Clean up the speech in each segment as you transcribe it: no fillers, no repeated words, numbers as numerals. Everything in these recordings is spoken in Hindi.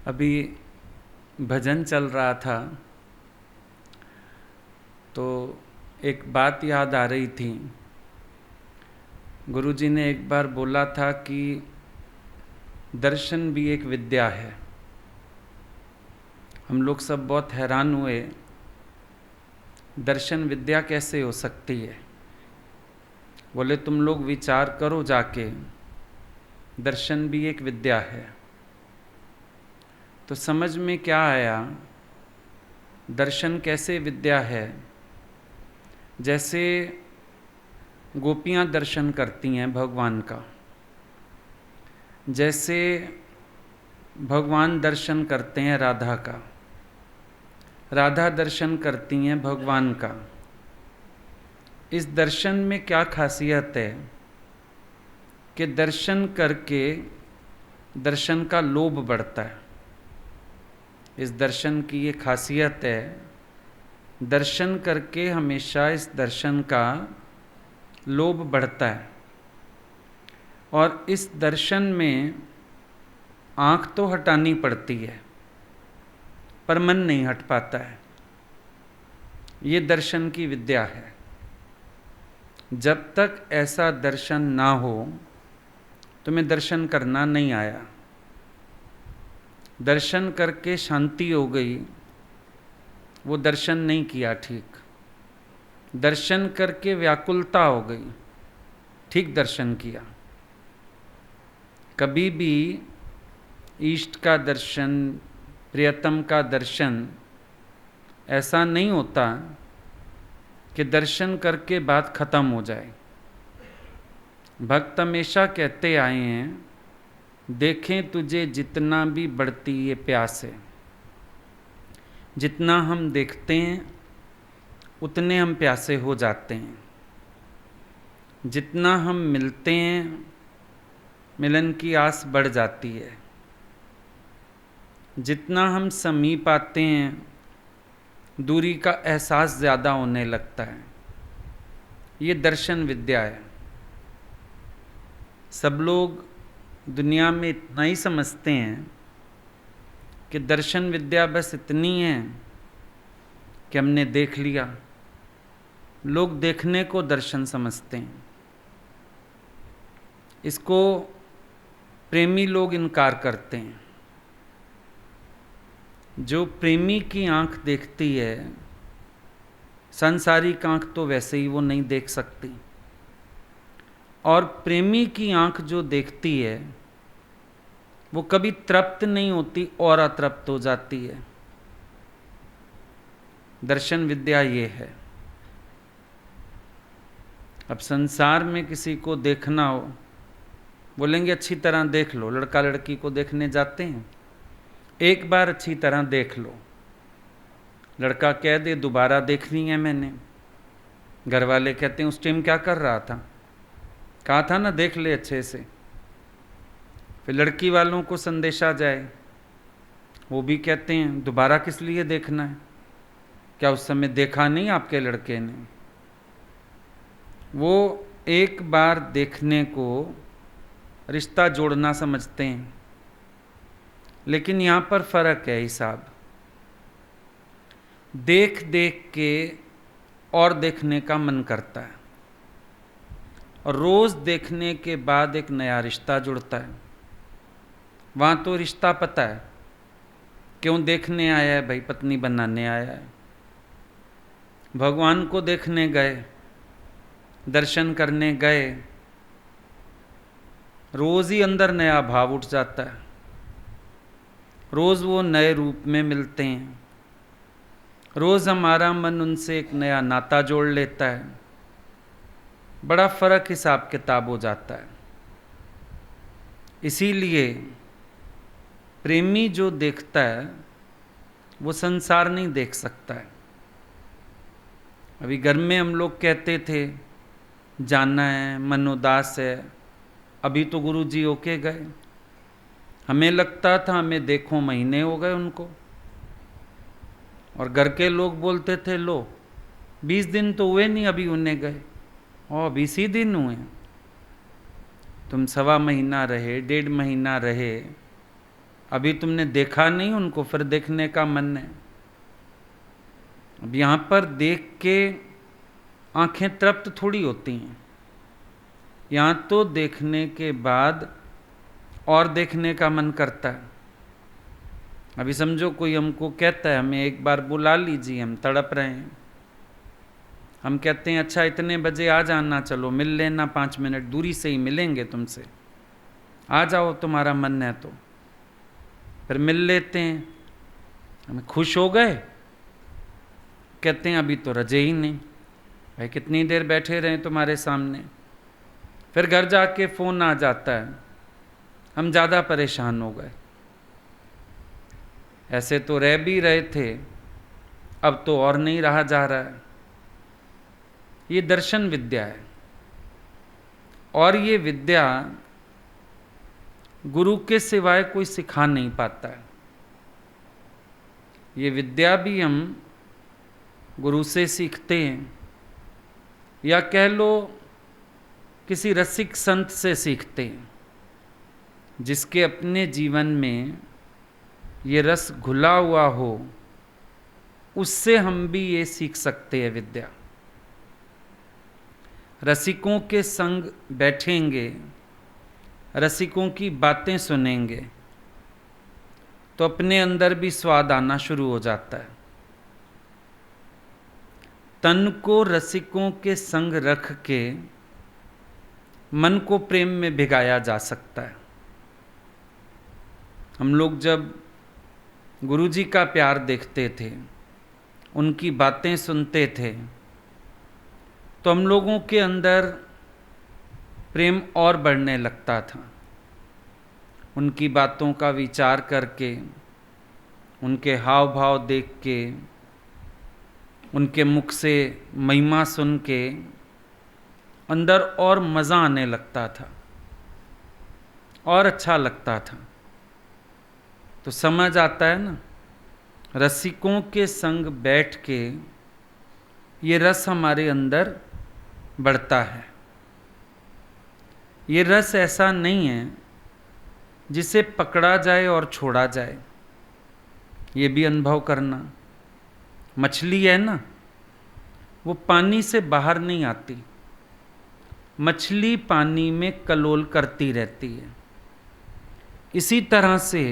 अभी भजन चल रहा था तो एक बात याद आ रही थी। गुरुजी ने एक बार बोला था कि दर्शन भी एक विद्या है। हम लोग सब बहुत हैरान हुए, दर्शन विद्या कैसे हो सकती है। बोले तुम लोग विचार करो जाके, दर्शन भी एक विद्या है। तो समझ में क्या आया, दर्शन कैसे विद्या है। जैसे गोपियाँ दर्शन करती हैं भगवान का, जैसे भगवान दर्शन करते हैं राधा का, राधा दर्शन करती हैं भगवान का। इस दर्शन में क्या खासियत है कि दर्शन करके दर्शन का लोभ बढ़ता है। इस दर्शन की ये खासियत है, दर्शन करके हमेशा इस दर्शन का लोभ बढ़ता है। और इस दर्शन में आँख तो हटानी पड़ती है पर मन नहीं हट पाता है। ये दर्शन की विद्या है। जब तक ऐसा दर्शन ना हो तुम्हें दर्शन करना नहीं आया। दर्शन करके शांति हो गई, वो दर्शन नहीं किया ठीक। दर्शन करके व्याकुलता हो गई, ठीक दर्शन किया। कभी भी इष्ट का दर्शन, प्रियतम का दर्शन ऐसा नहीं होता कि दर्शन करके बात खत्म हो जाए। भक्त हमेशा कहते आए हैं, देखें तुझे जितना भी बढ़ती ये प्यास है। जितना हम देखते हैं उतने हम प्यासे हो जाते हैं। जितना हम मिलते हैं मिलन की आस बढ़ जाती है। जितना हम समीप आते हैं दूरी का एहसास ज़्यादा होने लगता है। ये दर्शन विद्या है। सब लोग दुनिया में इतना ही समझते हैं कि दर्शन विद्या बस इतनी है कि हमने देख लिया। लोग देखने को दर्शन समझते हैं। इसको प्रेमी लोग इनकार करते हैं। जो प्रेमी की आंख देखती है, सांसारिक आंख तो वैसे ही वो नहीं देख सकती। और प्रेमी की आंख जो देखती है वो कभी तृप्त नहीं होती और अतृप्त हो जाती है। दर्शन विद्या ये है। अब संसार में किसी को देखना हो, बोलेंगे अच्छी तरह देख लो। लड़का लड़की को देखने जाते हैं, एक बार अच्छी तरह देख लो। लड़का कह दे दोबारा देखनी है मैंने। घर वाले कहते हैं उस टाइम क्या कर रहा था, कहा था ना देख ले अच्छे से। फिर लड़की वालों को संदेशा जाए, वो भी कहते हैं दोबारा किस लिए देखना है, क्या उस समय देखा नहीं आपके लड़के ने। वो एक बार देखने को रिश्ता जोड़ना समझते हैं। लेकिन यहाँ पर फर्क है हिसाब। देख देख के और देखने का मन करता है, और रोज देखने के बाद एक नया रिश्ता जुड़ता है। वहाँ तो रिश्ता पता है, क्यों देखने आया है भाई, पत्नी बनाने आया है। भगवान को देखने गए, दर्शन करने गए, रोज ही अंदर नया भाव उठ जाता है। रोज वो नए रूप में मिलते हैं। रोज हमारा मन उनसे एक नया नाता जोड़ लेता है। बड़ा फर्क हिसाब किताब हो जाता है। इसीलिए प्रेमी जो देखता है वो संसार नहीं देख सकता है। अभी घर में हम लोग कहते थे जाना है, मन उदास है। अभी तो गुरुजी होके गए, हमें लगता था हमें देखो महीने हो गए उनको। और घर के लोग बोलते थे लो 20 दिन तो हुए नहीं अभी उन्हें गए, और 20 ही दिन हुए। तुम 1.25 महीना रहे, 1.5 महीना रहे, अभी तुमने देखा नहीं उनको, फिर देखने का मन है। अब यहाँ पर देख के आंखें तृप्त थोड़ी होती हैं, यहाँ तो देखने के बाद और देखने का मन करता है। अभी समझो कोई हमको कहता है हमें एक बार बुला लीजिए, हम तड़प रहे हैं, हम कहते हैं अच्छा इतने बजे आ जाना, चलो मिल लेना, 5 मिनट दूरी से ही मिलेंगे तुमसे, आ जाओ तुम्हारा मन है तो। फिर मिल लेते हैं, हम खुश हो गए, कहते हैं अभी तो रजे ही नहीं, भाई कितनी देर बैठे रहे तुम्हारे सामने। फिर घर जाके फ़ोन आ जाता है, हम ज़्यादा परेशान हो गए, ऐसे तो रह भी रहे थे, अब तो और नहीं रहा जा रहा है। ये दर्शन विद्या है, और ये विद्या गुरु के सिवाय कोई सिखा नहीं पाता है। ये विद्या भी हम गुरु से सीखते हैं, या कह लो किसी रसिक संत से सीखते हैं, जिसके अपने जीवन में ये रस घुला हुआ हो, उससे हम भी ये सीख सकते हैं विद्या। रसिकों के संग बैठेंगे, रसिकों की बातें सुनेंगे, तो अपने अंदर भी स्वाद आना शुरू हो जाता है। तन को रसिकों के संग रख के मन को प्रेम में भिगाया जा सकता है। हम लोग जब गुरुजी का प्यार देखते थे, उनकी बातें सुनते थे, तो हम लोगों के अंदर प्रेम और बढ़ने लगता था। उनकी बातों का विचार करके, उनके हाव भाव देख के, उनके मुख से महिमा सुन के अंदर और मज़ा आने लगता था और अच्छा लगता था। तो समझ आता है ना, रसिकों के संग बैठ के ये रस हमारे अंदर बढ़ता है। ये रस ऐसा नहीं है जिसे पकड़ा जाए और छोड़ा जाए, ये भी अनुभव करना। मछली है ना, वो पानी से बाहर नहीं आती, मछली पानी में कलोल करती रहती है। इसी तरह से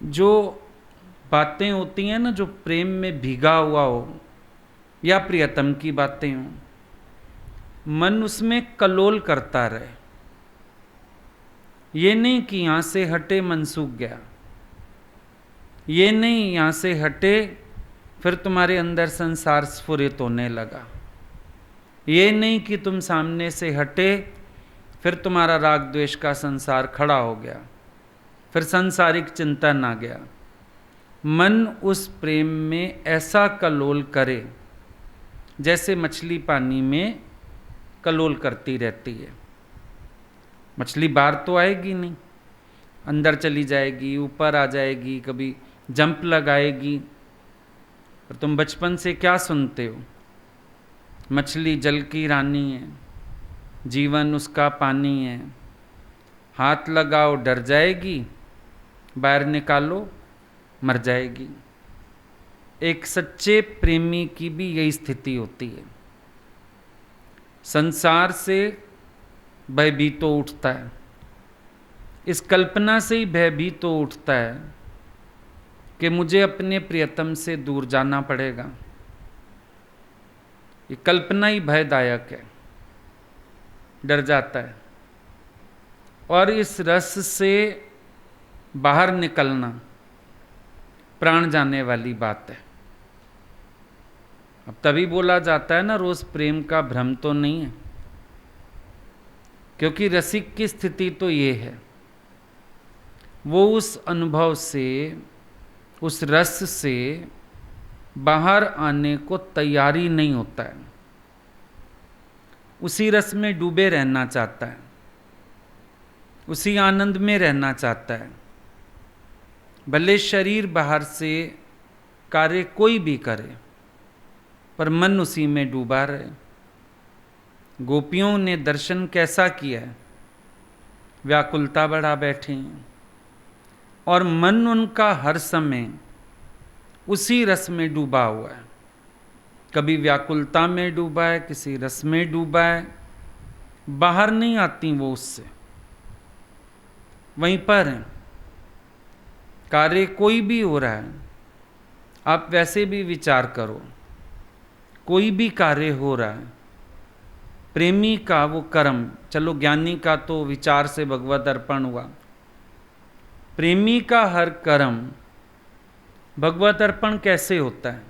जो बातें होती हैं ना, जो प्रेम में भीगा हुआ हो या प्रियतम की बातें हों, मन उसमें कलोल करता रहे। ये नहीं कि यहाँ से हटे मन सूख गया, ये नहीं यहाँ से हटे फिर तुम्हारे अंदर संसार स्फुरित होने लगा, ये नहीं कि तुम सामने से हटे फिर तुम्हारा राग द्वेष का संसार खड़ा हो गया, फिर सांसारिक चिंतन आ गया। मन उस प्रेम में ऐसा कलोल करे जैसे मछली पानी में कलोल करती रहती है। मछली बाहर तो आएगी नहीं, अंदर चली जाएगी, ऊपर आ जाएगी, कभी जंप लगाएगी। और तुम बचपन से क्या सुनते हो, मछली जल की रानी है, जीवन उसका पानी है, हाथ लगाओ डर जाएगी, बाहर निकालो मर जाएगी। एक सच्चे प्रेमी की भी यही स्थिति होती है। संसार से भयभीत तो उठता है, इस कल्पना से ही भयभीत तो उठता है कि मुझे अपने प्रियतम से दूर जाना पड़ेगा। ये कल्पना ही भयदायक है, डर जाता है। और इस रस से बाहर निकलना प्राण जाने वाली बात है। अब तभी बोला जाता है ना, रोज प्रेम का भ्रम तो नहीं है, क्योंकि रसिक की स्थिति तो ये है, वो उस अनुभव से, उस रस से बाहर आने को तैयारी नहीं होता है, उसी रस में डूबे रहना चाहता है, उसी आनंद में रहना चाहता है। भले शरीर बाहर से कार्य कोई भी करे, पर मन उसी में डूबा रहे। गोपियों ने दर्शन कैसा किया है, व्याकुलता बढ़ा बैठे हैं, और मन उनका हर समय उसी रस में डूबा हुआ है। कभी व्याकुलता में डूबा है, किसी रस में डूबा है, बाहर नहीं आती वो उससे, वहीं पर है। कार्य कोई भी हो रहा है, आप वैसे भी विचार करो, कोई भी कार्य हो रहा है, प्रेमी का वो कर्म, चलो ज्ञानी का तो विचार से भगवत अर्पण हुआ, प्रेमी का हर कर्म भगवत अर्पण कैसे होता है?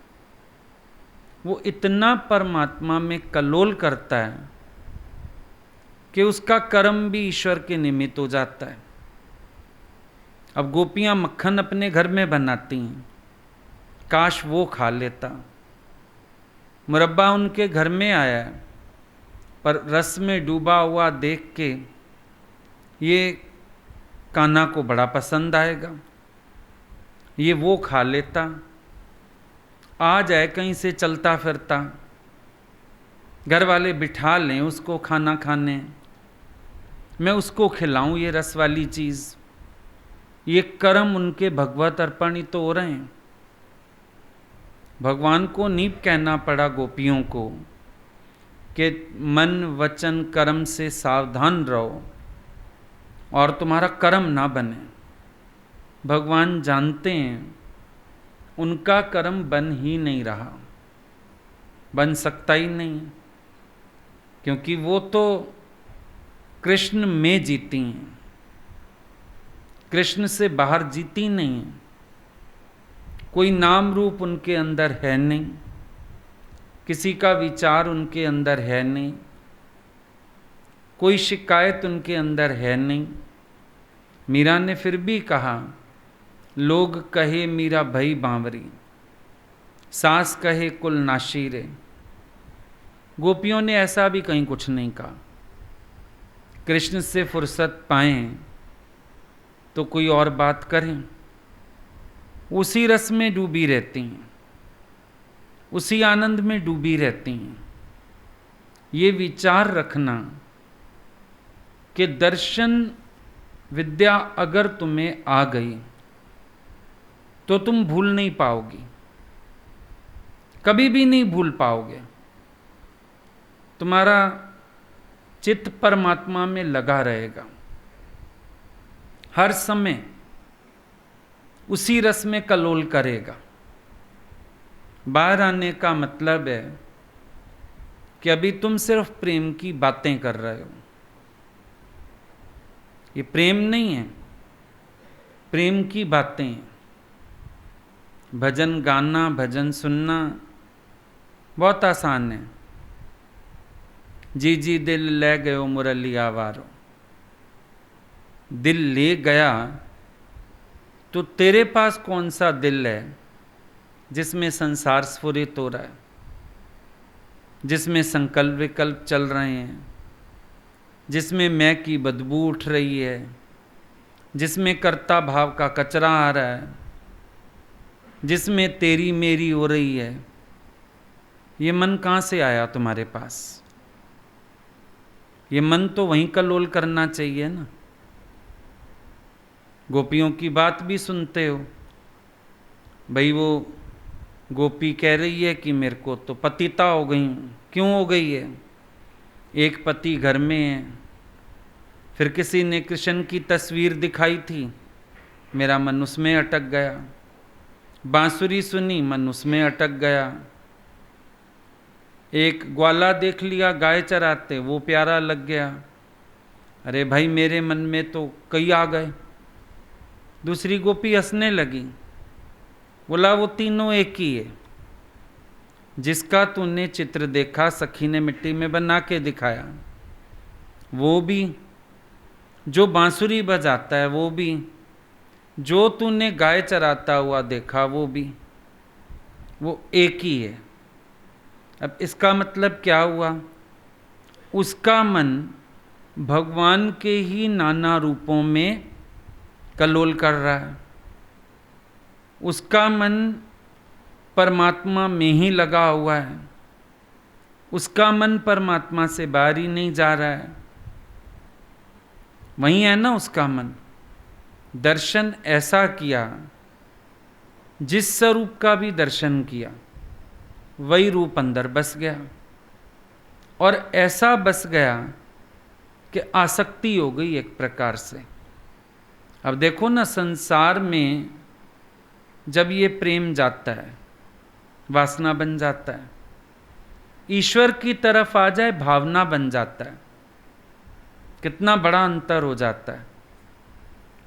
वो इतना परमात्मा में कलोल करता है कि उसका कर्म भी ईश्वर के निमित्त हो जाता है। अब गोपियां मक्खन अपने घर में बनाती हैं, काश वो खा लेता। मुरब्बा उनके घर में आया है, पर रस में डूबा हुआ देख के ये कान्हा को बड़ा पसंद आएगा, ये वो खा लेता। आ जाए कहीं से चलता फिरता, घर वाले बिठा लें उसको खाना खाने, मैं उसको खिलाऊं ये रस वाली चीज़, ये कर्म उनके भगवत अर्पण ही तो हो रहे हैं। भगवान को नहीं कहना पड़ा गोपियों को कि मन वचन कर्म से सावधान रहो और तुम्हारा कर्म ना बने। भगवान जानते हैं उनका कर्म बन ही नहीं रहा, बन सकता ही नहीं, क्योंकि वो तो कृष्ण में जीती हैं, कृष्ण से बाहर जीती नहीं है। कोई नाम रूप उनके अंदर है नहीं, किसी का विचार उनके अंदर है नहीं, कोई शिकायत उनके अंदर है नहीं। मीरा ने फिर भी कहा, लोग कहे मीरा भई बांवरी, सास कहे कुल नाशी रे। गोपियों ने ऐसा भी कहीं कुछ नहीं कहा। कृष्ण से फुर्सत पाएं तो कोई और बात करें, उसी रस में डूबी रहती हैं, उसी आनंद में डूबी रहती हैं। ये विचार रखना कि दर्शन विद्या अगर तुम्हें आ गई तो तुम भूल नहीं पाओगी, कभी भी नहीं भूल पाओगे। तुम्हारा चित्त परमात्मा में लगा रहेगा, हर समय उसी रस में कलोल करेगा। बाहर आने का मतलब है कि अभी तुम सिर्फ प्रेम की बातें कर रहे हो, ये प्रेम नहीं है, प्रेम की बातें। भजन गाना, भजन सुनना बहुत आसान है। जी जी दिल ले गयो मुरली आवारो, दिल ले गया तो तेरे पास कौन सा दिल है जिसमें संसार स्फुरित हो रहा है, जिसमें संकल्प विकल्प चल रहे हैं, जिसमें मैं की बदबू उठ रही है, जिसमें कर्ता भाव का कचरा आ रहा है, जिसमें तेरी मेरी हो रही है। ये मन कहाँ से आया तुम्हारे पास? ये मन तो वहीं कलोल करना चाहिए ना। गोपियों की बात भी सुनते हो, भाई वो गोपी कह रही है कि मेरे को तो पतिता हो गई हूँ। क्यों हो गई है? एक पति घर में है, फिर किसी ने कृष्ण की तस्वीर दिखाई थी, मेरा मन उसमें अटक गया। बांसुरी सुनी, मन उसमें अटक गया। एक ग्वाला देख लिया गाय चराते, वो प्यारा लग गया। अरे भाई मेरे मन में तो कई आ गए। दूसरी गोपी हंसने लगी, बोला वो तीनों एक ही है। जिसका तूने चित्र देखा सखी ने मिट्टी में बना के दिखाया, वो भी, जो बांसुरी बजाता है वो भी, जो तूने गाय चराता हुआ देखा वो भी, वो एक ही है। अब इसका मतलब क्या हुआ? उसका मन भगवान के ही नाना रूपों में कलोल कर रहा है, उसका मन परमात्मा में ही लगा हुआ है, उसका मन परमात्मा से बाहर ही नहीं जा रहा है, वहीं है ना उसका मन। दर्शन ऐसा किया, जिस स्वरूप का भी दर्शन किया वही रूप अंदर बस गया, और ऐसा बस गया कि आसक्ति हो गई एक प्रकार से। अब देखो ना, संसार में जब ये प्रेम जाता है, वासना बन जाता है, ईश्वर की तरफ आ जाए भावना बन जाता है, कितना बड़ा अंतर हो जाता है।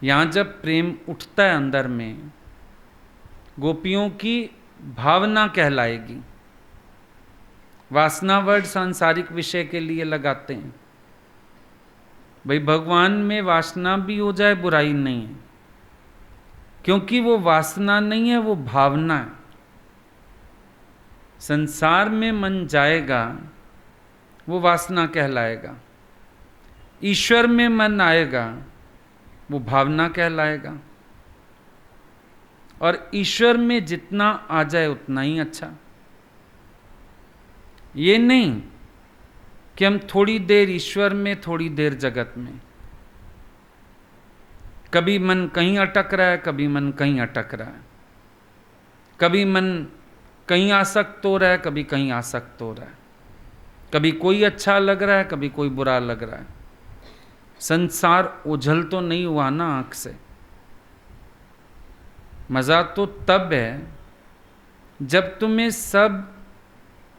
यहाँ जब प्रेम उठता है अंदर में, गोपियों की भावना कहलाएगी। वासना वर्ड सांसारिक विषय के लिए लगाते हैं, भाई भगवान में वासना भी हो जाए बुराई नहीं है, क्योंकि वो वासना नहीं है, वो भावना है। संसार में मन जाएगा वो वासना कहलाएगा, ईश्वर में मन आएगा वो भावना कहलाएगा। और ईश्वर में जितना आ जाए उतना ही अच्छा। ये नहीं कि हम थोड़ी देर ईश्वर में, थोड़ी देर जगत में। कभी मन कहीं अटक रहा है, कभी मन कहीं अटक रहा है, कभी मन कहीं आसक्त हो रहा है, कभी कहीं आसक्त हो रहा है, कभी कोई अच्छा लग रहा है, कभी कोई बुरा लग रहा है। संसार ओझल तो नहीं हुआ ना आंख से। मजा तो तब है जब तुम्हें सब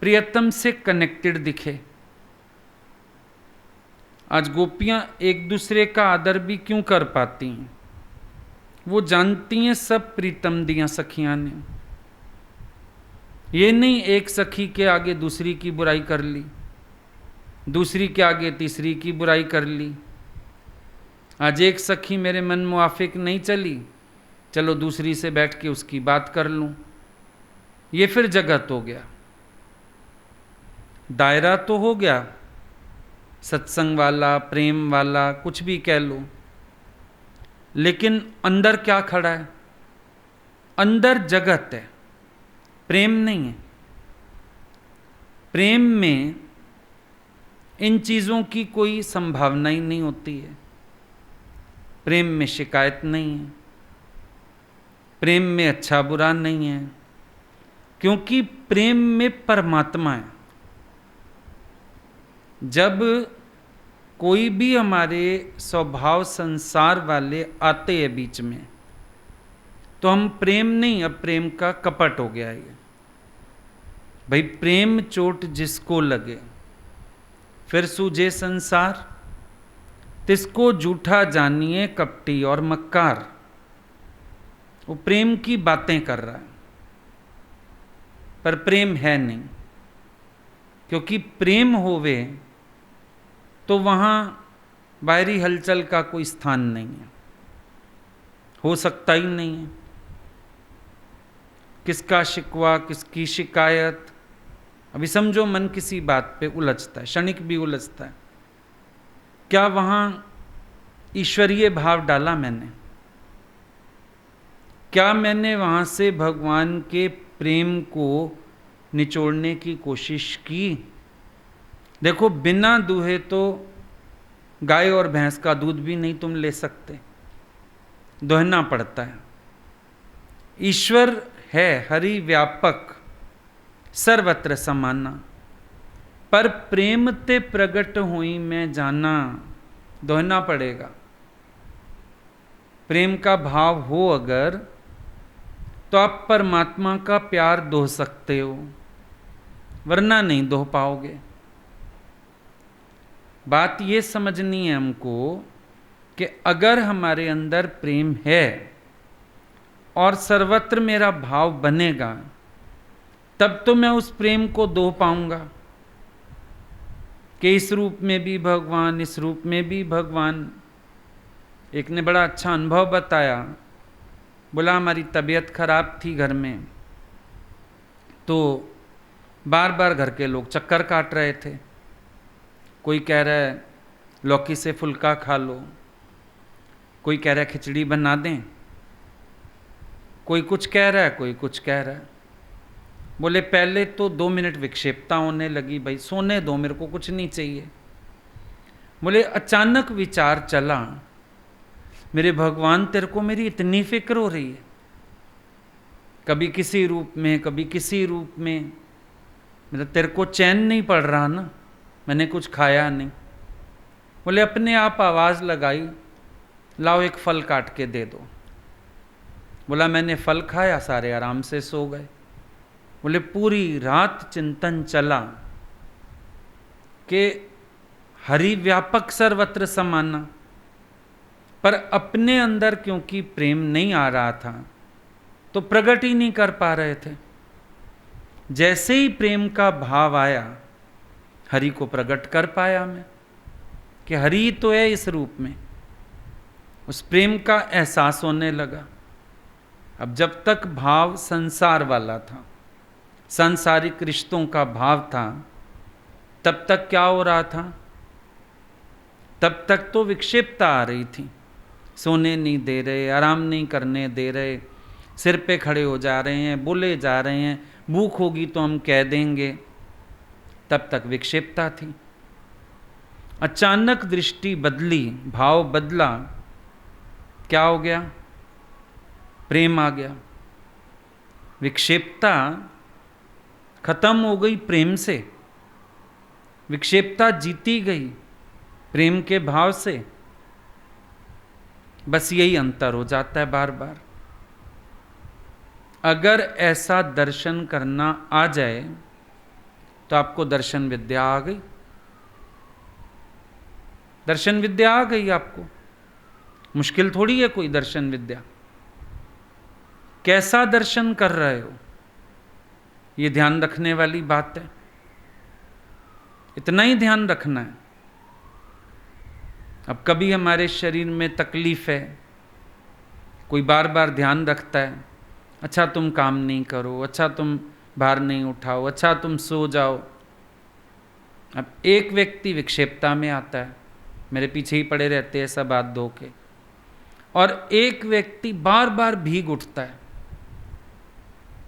प्रियतम से कनेक्टेड दिखे। आज गोपियां एक दूसरे का आदर भी क्यों कर पाती हैं? वो जानती हैं सब प्रीतम दिया सखियां ने। ये नहीं एक सखी के आगे दूसरी की बुराई कर ली, दूसरी के आगे तीसरी की बुराई कर ली। आज एक सखी मेरे मन मुआफिक नहीं चली, चलो दूसरी से बैठ के उसकी बात कर लूं। ये फिर जगत हो गया, दायरा तो हो गया सत्संग वाला, प्रेम वाला, कुछ भी कह लो, लेकिन अंदर क्या खड़ा है? अंदर जगत है, प्रेम नहीं है। प्रेम में इन चीज़ों की कोई संभावना ही नहीं होती है। प्रेम में शिकायत नहीं है, प्रेम में अच्छा बुरा नहीं है, क्योंकि प्रेम में परमात्मा है। जब कोई भी हमारे स्वभाव संसार वाले आते हैं बीच में, तो हम प्रेम नहीं, अब प्रेम का कपट हो गया है। भाई प्रेम चोट जिसको लगे फिर सूझे संसार, तिसको झूठा जानिए कपटी और मक्कार। वो प्रेम की बातें कर रहा है, पर प्रेम है नहीं। क्योंकि प्रेम होवे तो वहाँ बाहरी हलचल का कोई स्थान नहीं है, हो सकता ही नहीं है। किसका शिकवा, किसकी शिकायत। अभी समझो मन किसी बात पे उलझता है, क्षणिक भी उलझता है, क्या वहाँ ईश्वरीय भाव डाला मैंने? क्या मैंने वहाँ से भगवान के प्रेम को निचोड़ने की कोशिश की? देखो, बिना दूहे तो गाय और भैंस का दूध भी नहीं तुम ले सकते, दोहना पड़ता है। ईश्वर है हरि व्यापक, सर्वत्र समाना, पर प्रेम ते प्रगट हुई मैं जाना, दोहना पड़ेगा। प्रेम का भाव हो अगर, तो आप परमात्मा का प्यार दोह सकते हो, वरना नहीं दोह पाओगे। बात ये समझनी है हमको कि अगर हमारे अंदर प्रेम है और सर्वत्र मेरा भाव बनेगा, तब तो मैं उस प्रेम को दोह पाऊंगा कि इस रूप में भी भगवान, इस रूप में भी भगवान। एक ने बड़ा अच्छा अनुभव बताया, बोला हमारी तबीयत खराब थी घर में, तो बार बार घर के लोग चक्कर काट रहे थे। कोई कह रहा है लौकी से फुल्का खा लो, कोई कह रहा है खिचड़ी बना दें, कोई कुछ कह रहा है, कोई कुछ कह रहा है। बोले पहले तो 2 मिनट विक्षेपता होने लगी, भाई सोने दो, मेरे को कुछ नहीं चाहिए। बोले अचानक विचार चला, मेरे भगवान तेरे को मेरी इतनी फिक्र हो रही है, कभी किसी रूप में कभी किसी रूप में, मेरा तेरे को चैन नहीं पड़ रहा ना, मैंने कुछ खाया नहीं। बोले अपने आप आवाज़ लगाई, लाओ एक फल काट के दे दो। बोला मैंने फल खाया, सारे आराम से सो गए। बोले पूरी रात चिंतन चला कि हरि व्यापक सर्वत्र समाना, पर अपने अंदर क्योंकि प्रेम नहीं आ रहा था तो प्रकट ही नहीं कर पा रहे थे। जैसे ही प्रेम का भाव आया, हरि को प्रकट कर पाया मैं कि हरि तो है इस रूप में। उस प्रेम का एहसास होने लगा। अब जब तक भाव संसार वाला था, सांसारिक रिश्तों का भाव था, तब तक क्या हो रहा था? तब तक तो विक्षेपता आ रही थी। सोने नहीं दे रहे, आराम नहीं करने दे रहे, सिर पे खड़े हो जा रहे हैं, बोले जा रहे हैं, भूख होगी तो हम कह देंगे, तब तक विक्षेपता थी। अचानक दृष्टि बदली, भाव बदला, क्या हो गया? प्रेम आ गया। विक्षेपता खत्म हो गई प्रेम से, विक्षेपता जीती गई प्रेम के भाव से। बस यही अंतर हो जाता है बार बार। अगर ऐसा दर्शन करना आ जाए तो आपको दर्शन विद्या आ गई। दर्शन विद्या आ गई आपको। मुश्किल थोड़ी है कोई दर्शन विद्या। कैसा दर्शन कर रहे हो, ये ध्यान रखने वाली बात है। इतना ही ध्यान रखना है। अब कभी हमारे शरीर में तकलीफ है, कोई बार बार ध्यान रखता है, अच्छा तुम काम नहीं करो, अच्छा तुम भार नहीं उठाओ, अच्छा तुम सो जाओ। अब एक व्यक्ति विक्षेपता में आता है, मेरे पीछे ही पड़े रहते हैं सब हाथ धो के, और एक व्यक्ति बार बार भीग उठता है,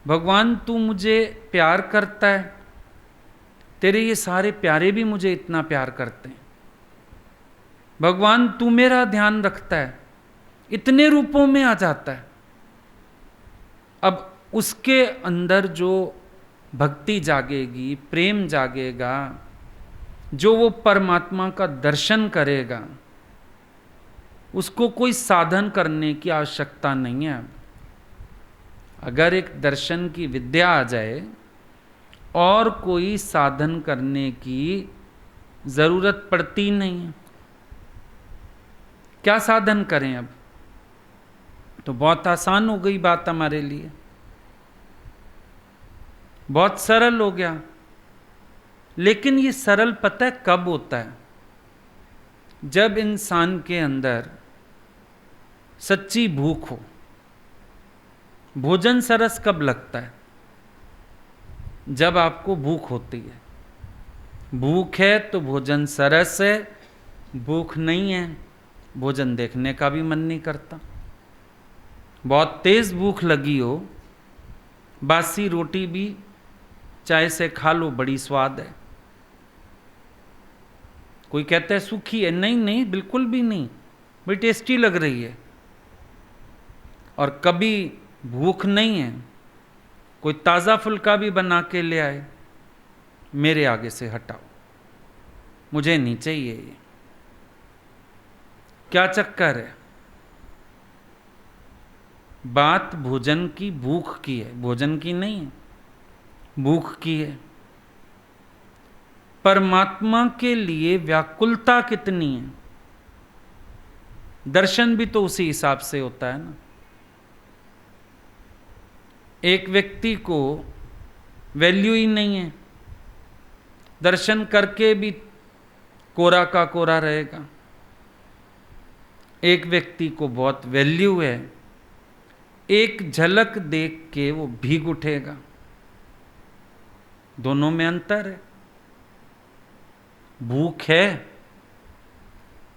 भगवान तू मुझे प्यार करता है, तेरे ये सारे प्यारे भी मुझे इतना प्यार करते हैं, भगवान तू मेरा ध्यान रखता है, इतने रूपों में आ जाता है। अब उसके अंदर जो भक्ति जागेगी, प्रेम जागेगा, जो वो परमात्मा का दर्शन करेगा, उसको कोई साधन करने की आवश्यकता नहीं है। अगर एक दर्शन की विद्या आ जाए और कोई साधन करने की जरूरत पड़ती नहीं है। क्या साधन करें अब? तो बहुत आसान हो गई बात हमारे लिए, बहुत सरल हो गया। लेकिन ये सरल पता है कब होता है? जब इंसान के अंदर सच्ची भूख हो। भोजन सरस कब लगता है? जब आपको भूख होती है। भूख है तो भोजन सरस है, भूख नहीं है भोजन देखने का भी मन नहीं करता। बहुत तेज भूख लगी हो, बासी रोटी भी चाय से खा लो, बड़ी स्वाद है। कोई कहता है सूखी है, नहीं नहीं बिल्कुल भी नहीं, बड़ी टेस्टी लग रही है। और कभी भूख नहीं है, कोई ताज़ा फुल्का भी बना के ले आए, मेरे आगे से हटाओ, मुझे नहीं चाहिए ये। क्या चक्कर है? बात भोजन की, भूख की है, भोजन की नहीं है, भूख की है। परमात्मा के लिए व्याकुलता कितनी है, दर्शन भी तो उसी हिसाब से होता है ना। एक व्यक्ति को वैल्यू ही नहीं है, दर्शन करके भी कोरा का कोरा रहेगा। एक व्यक्ति को बहुत वैल्यू है, एक झलक देख के वो भीग उठेगा। दोनों में अंतर है। भूख है,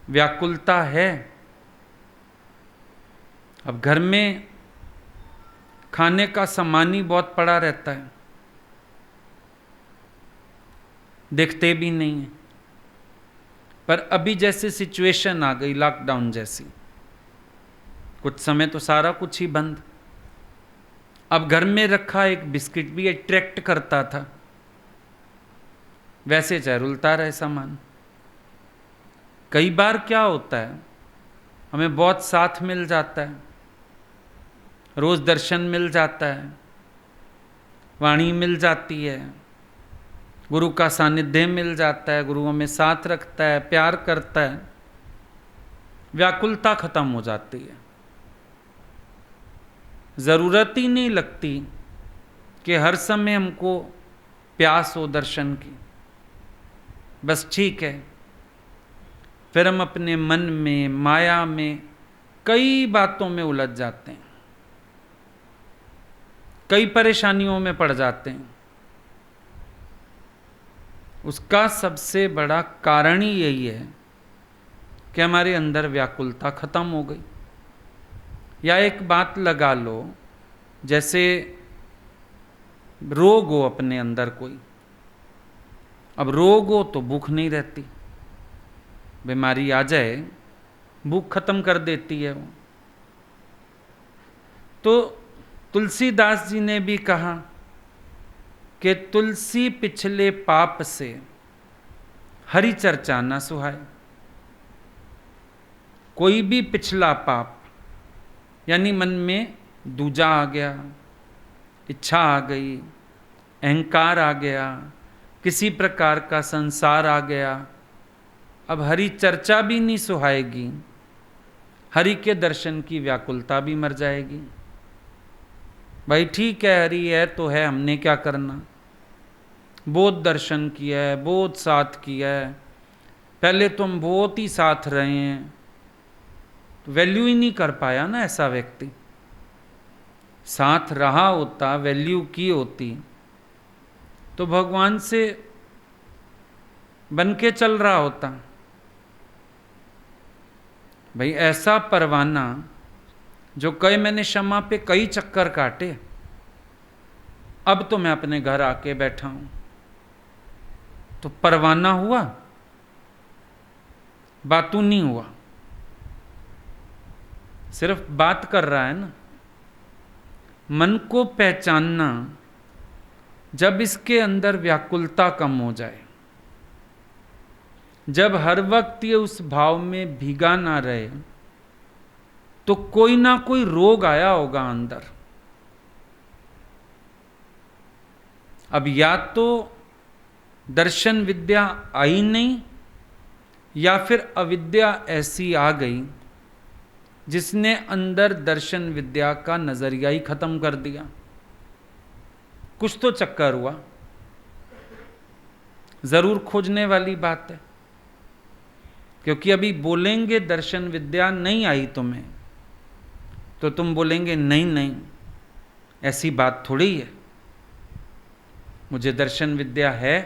व्याकुलता है। अब घर में खाने का सामान ही बहुत पड़ा रहता है, देखते भी नहीं है। पर अभी जैसे सिचुएशन आ गई लॉकडाउन जैसी, कुछ समय तो सारा कुछ ही बंद। अब घर में रखा एक बिस्किट भी अट्रैक्ट करता था, वैसे चाहे रुलता रहे सामान। कई बार क्या होता है, हमें बहुत साथ मिल जाता है, रोज दर्शन मिल जाता है, वाणी मिल जाती है, गुरु का सानिध्य मिल जाता है, गुरु हमें साथ रखता है, प्यार करता है, व्याकुलता खत्म हो जाती है। जरूरत ही नहीं लगती कि हर समय हमको प्यास हो दर्शन की। बस ठीक है, फिर हम अपने मन में, माया में, कई बातों में उलझ जाते हैं, कई परेशानियों में पड़ जाते हैं। उसका सबसे बड़ा कारण ही यही है कि हमारे अंदर व्याकुलता खत्म हो गई। या एक बात लगा लो, जैसे रोग हो अपने अंदर कोई, अब रोग हो तो भूख नहीं रहती, बीमारी आ जाए भूख खत्म कर देती है वो। तो तुलसीदास जी ने भी कहा कि तुलसी पिछले पाप से हरि चर्चा न सुहाए। कोई भी पिछला पाप, यानी मन में दूजा आ गया, इच्छा आ गई, अहंकार आ गया, किसी प्रकार का संसार आ गया, अब हरि चर्चा भी नहीं सुहाएगी, हरि के दर्शन की व्याकुलता भी मर जाएगी। भाई ठीक है, हरि है तो है, हमने क्या करना, बहुत दर्शन किया है, बहुत साथ किया है, पहले तो हम बहुत ही साथ रहे हैं, तो वैल्यू ही नहीं कर पाया ना ऐसा व्यक्ति। साथ रहा होता, वैल्यू की होती, तो भगवान से बन के चल रहा होता। भाई ऐसा परवाना जो कहे मैंने शमा पे कई चक्कर काटे, अब तो मैं अपने घर आके बैठा हूं, तो परवाना हुआ, बातू नहीं हुआ, सिर्फ बात कर रहा है ना। मन को पहचानना, जब इसके अंदर व्याकुलता कम हो जाए, जब हर वक्त ये उस भाव में भीगा ना रहे, तो कोई ना कोई रोग आया होगा अंदर। अब या तो दर्शन विद्या आई नहीं, या फिर अविद्या ऐसी आ गई जिसने अंदर दर्शन विद्या का नजरिया ही खत्म कर दिया। कुछ तो चक्कर हुआ, जरूर खोजने वाली बात है, क्योंकि अभी बोलेंगे दर्शन विद्या नहीं आई तुम्हें, तो तुम बोलेंगे नहीं नहीं ऐसी बात थोड़ी है, मुझे दर्शन विद्या है।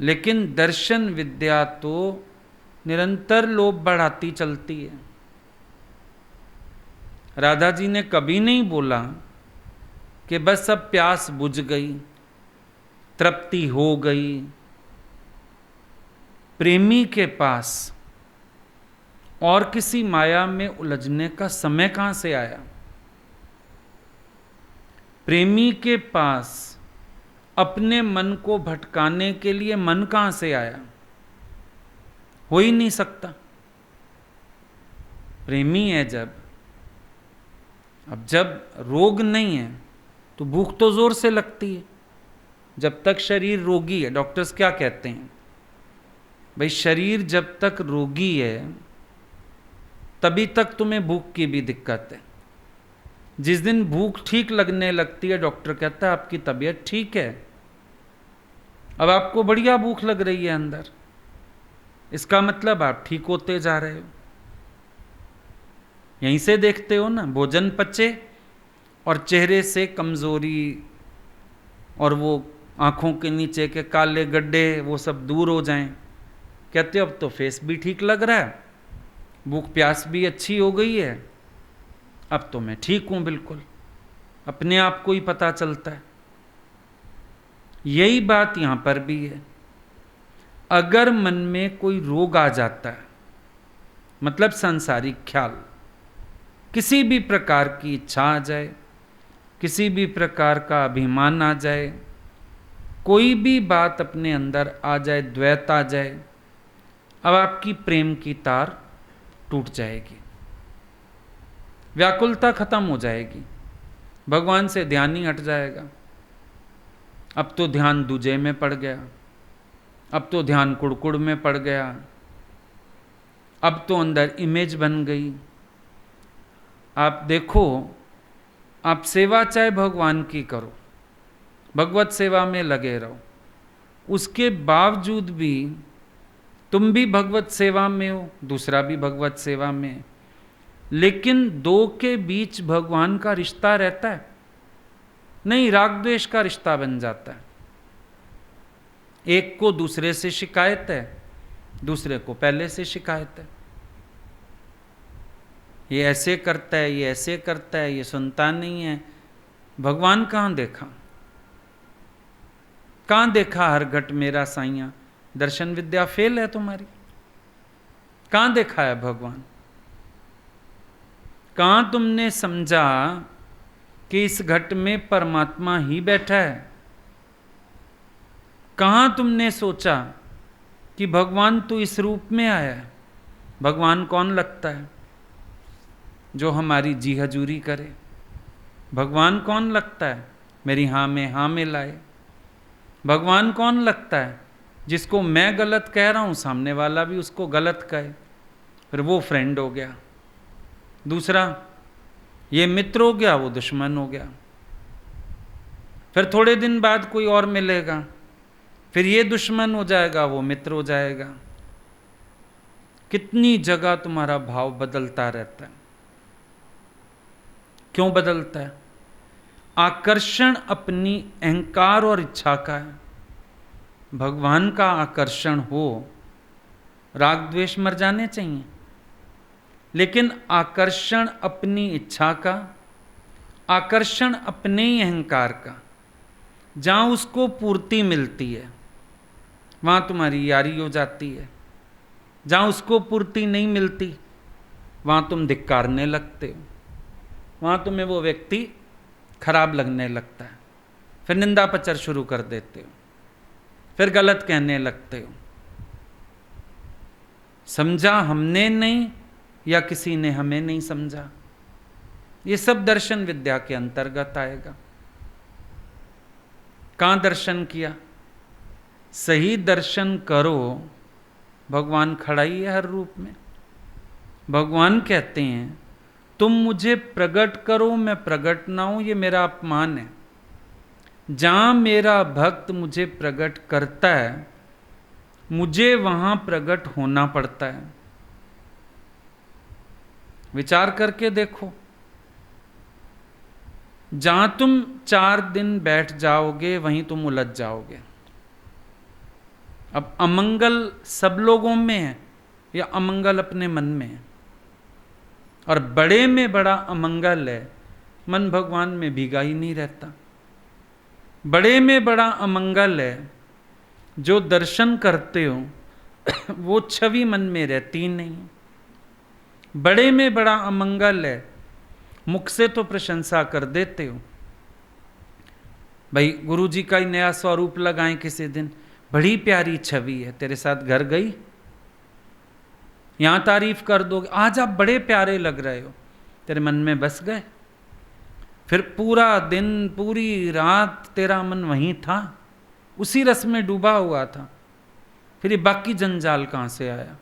लेकिन दर्शन विद्या तो निरंतर लोभ बढ़ाती चलती है। राधा जी ने कभी नहीं बोला कि बस अब प्यास बुझ गई, तृप्ति हो गई। प्रेमी के पास और किसी माया में उलझने का समय कहां से आया? प्रेमी के पास अपने मन को भटकाने के लिए मन कहां से आया? हो ही नहीं सकता। प्रेमी है जब, अब जब रोग नहीं है तो भूख तो जोर से लगती है। जब तक शरीर रोगी है, डॉक्टर्स क्या कहते हैं भाई, शरीर जब तक रोगी है तभी तक तुम्हें भूख की भी दिक्कत है। जिस दिन भूख ठीक लगने लगती है, डॉक्टर कहता है आपकी तबीयत ठीक है, अब आपको बढ़िया भूख लग रही है अंदर, इसका मतलब आप ठीक होते जा रहे हो। यहीं से देखते हो ना, भोजन पचे और चेहरे से कमजोरी और वो आंखों के नीचे के काले गड्ढे वो सब दूर हो जाएं, कहते हो अब तो फेस भी ठीक लग रहा है, भूख प्यास भी अच्छी हो गई है, अब तो मैं ठीक हूं बिल्कुल, अपने आप को ही पता चलता है। यही बात यहां पर भी है। अगर मन में कोई रोग आ जाता है, मतलब सांसारिक ख्याल, किसी भी प्रकार की इच्छा आ जाए, किसी भी प्रकार का अभिमान आ जाए, कोई भी बात अपने अंदर आ जाए, द्वैत आ जाए, अब आपकी प्रेम की तार टूट जाएगी, व्याकुलता खत्म हो जाएगी, भगवान से ध्यान ही हट जाएगा। अब तो ध्यान दूजे में पड़ गया, अब तो ध्यान कुड़कुड़ में पड़ गया, अब तो अंदर इमेज बन गई। आप देखो, आप सेवा चाहे भगवान की करो, भगवत सेवा में लगे रहो, उसके बावजूद भी तुम भी भगवत सेवा में हो, दूसरा भी भगवत सेवा में है, लेकिन दो के बीच भगवान का रिश्ता रहता है नहीं, राग द्वेष का रिश्ता बन जाता है। एक को दूसरे से शिकायत है, दूसरे को पहले से शिकायत है, ये ऐसे करता है, ये ऐसे करता है, ये सुनता नहीं है। भगवान कहाँ देखा, कहाँ देखा हर घट मेरा साइया? दर्शन विद्या फेल है तुम्हारी। कहाँ देखा है भगवान? कहाँ तुमने समझा कि इस घट में परमात्मा ही बैठा है? कहाँ तुमने सोचा कि भगवान तो इस रूप में आया है? भगवान कौन लगता है जो हमारी जी हजूरी करे? भगवान कौन लगता है मेरी हाँ में हाँ में लाए? भगवान कौन लगता है जिसको मैं गलत कह रहा हूं सामने वाला भी उसको गलत कहे, फिर वो फ्रेंड हो गया, दूसरा ये मित्र हो गया, वो दुश्मन हो गया, फिर थोड़े दिन बाद कोई और मिलेगा, फिर ये दुश्मन हो जाएगा, वो मित्र हो जाएगा। कितनी जगह तुम्हारा भाव बदलता रहता है। क्यों बदलता है? आकर्षण अपनी अहंकार और इच्छा का है। भगवान का आकर्षण हो, राग द्वेष मर जाने चाहिए, लेकिन आकर्षण अपनी इच्छा का, आकर्षण अपने ही अहंकार का, जहां उसको पूर्ति मिलती है वहां तुम्हारी यारी हो जाती है, जहां उसको पूर्ति नहीं मिलती वहां तुम धिक्कारने लगते हो, वहां तुम्हें वो व्यक्ति खराब लगने लगता है, फिर निंदा पचर शुरू कर देते हो, फिर गलत कहने लगते हो। समझा हमने नहीं या किसी ने हमें नहीं समझा, ये सब दर्शन विद्या के अंतर्गत आएगा। कहां दर्शन किया? सही दर्शन करो, भगवान खड़ा ही है हर रूप में। भगवान कहते हैं तुम मुझे प्रकट करो, मैं प्रकट ना हूं, ये मेरा अपमान है। जहां मेरा भक्त मुझे प्रकट करता है, मुझे वहां प्रकट होना पड़ता है। विचार करके देखो, जहां तुम 4 दिन बैठ जाओगे वहीं तुम उलझ जाओगे। अब अमंगल सब लोगों में है या अमंगल अपने मन में है? और बड़े में बड़ा अमंगल है, मन भगवान में भीगा ही नहीं रहता। बड़े में बड़ा अमंगल है, जो दर्शन करते हो वो छवि मन में रहती नहीं। बड़े में बड़ा अमंगल है, मुख से तो प्रशंसा कर देते हो, भाई गुरु जी का ही नया स्वरूप लगाएं किसी दिन, बड़ी प्यारी छवि है, तेरे साथ घर गई, यहां तारीफ कर दोगे, आज आप बड़े प्यारे लग रहे हो, तेरे मन में बस गए, फिर पूरा दिन पूरी रात तेरा मन वहीं था, उसी रस में डूबा हुआ था, फिर ये बाकी जंजाल कहां से आया?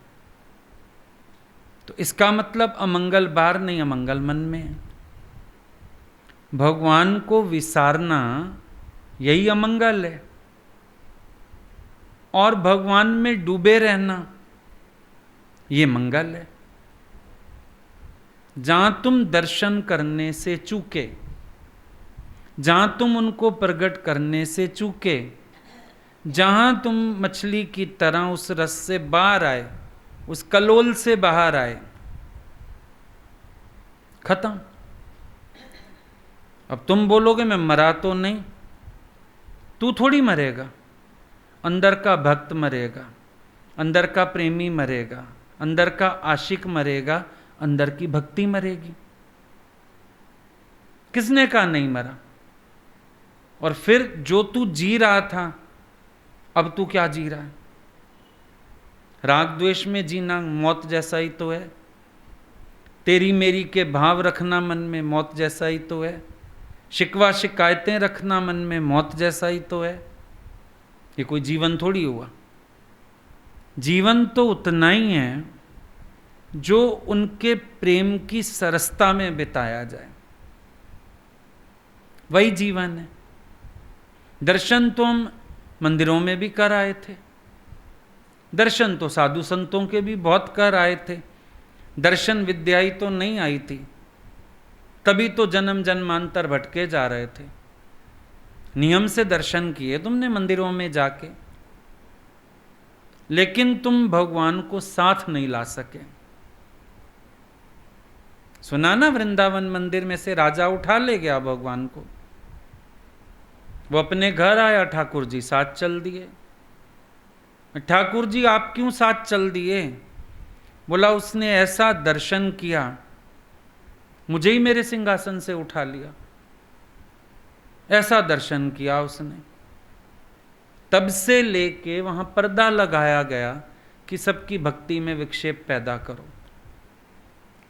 तो इसका मतलब अमंगल बाहर नहीं, अमंगल मन में है। भगवान को विसारना यही अमंगल है, और भगवान में डूबे रहना ये मंगल है। जहां तुम दर्शन करने से चूके, जहां तुम उनको प्रकट करने से चूके, जहां तुम मछली की तरह उस रस से बाहर आए, उस कलोल से बाहर आए, खत्म। अब तुम बोलोगे मैं मरा तो नहीं, तू थोड़ी मरेगा, अंदर का भक्त मरेगा, अंदर का प्रेमी मरेगा, अंदर का आशिक मरेगा, अंदर की भक्ति मरेगी। किसने कहा नहीं मरा? और फिर जो तू जी रहा था, अब तू क्या जी रहा है? राग द्वेष में जीना मौत जैसा ही तो है। तेरी मेरी के भाव रखना मन में मौत जैसा ही तो है। शिकवा शिकायतें रखना मन में मौत जैसा ही तो है। ये कोई जीवन थोड़ी हुआ। जीवन तो उतना ही है जो उनके प्रेम की सरसता में बिताया जाए, वही जीवन है। दर्शन तो हम मंदिरों में भी कर आए थे, दर्शन तो साधु संतों के भी बहुत कर आए थे। दर्शन विद्या ही तो नहीं आई थी, तभी तो जन्म जन्मांतर भटके जा रहे थे। नियम से दर्शन किए तुमने मंदिरों में जाके, लेकिन तुम भगवान को साथ नहीं ला सके। सुना ना, वृंदावन मंदिर में से राजा उठा ले गया भगवान को। वो अपने घर आया, ठाकुर जी साथ चल दिए। ठाकुर जी आप क्यों साथ चल दिए? बोला उसने ऐसा दर्शन किया, मुझे ही मेरे सिंहासन से उठा लिया। ऐसा दर्शन किया उसने। तब से लेके वहां पर्दा लगाया गया कि सबकी भक्ति में विक्षेप पैदा करो।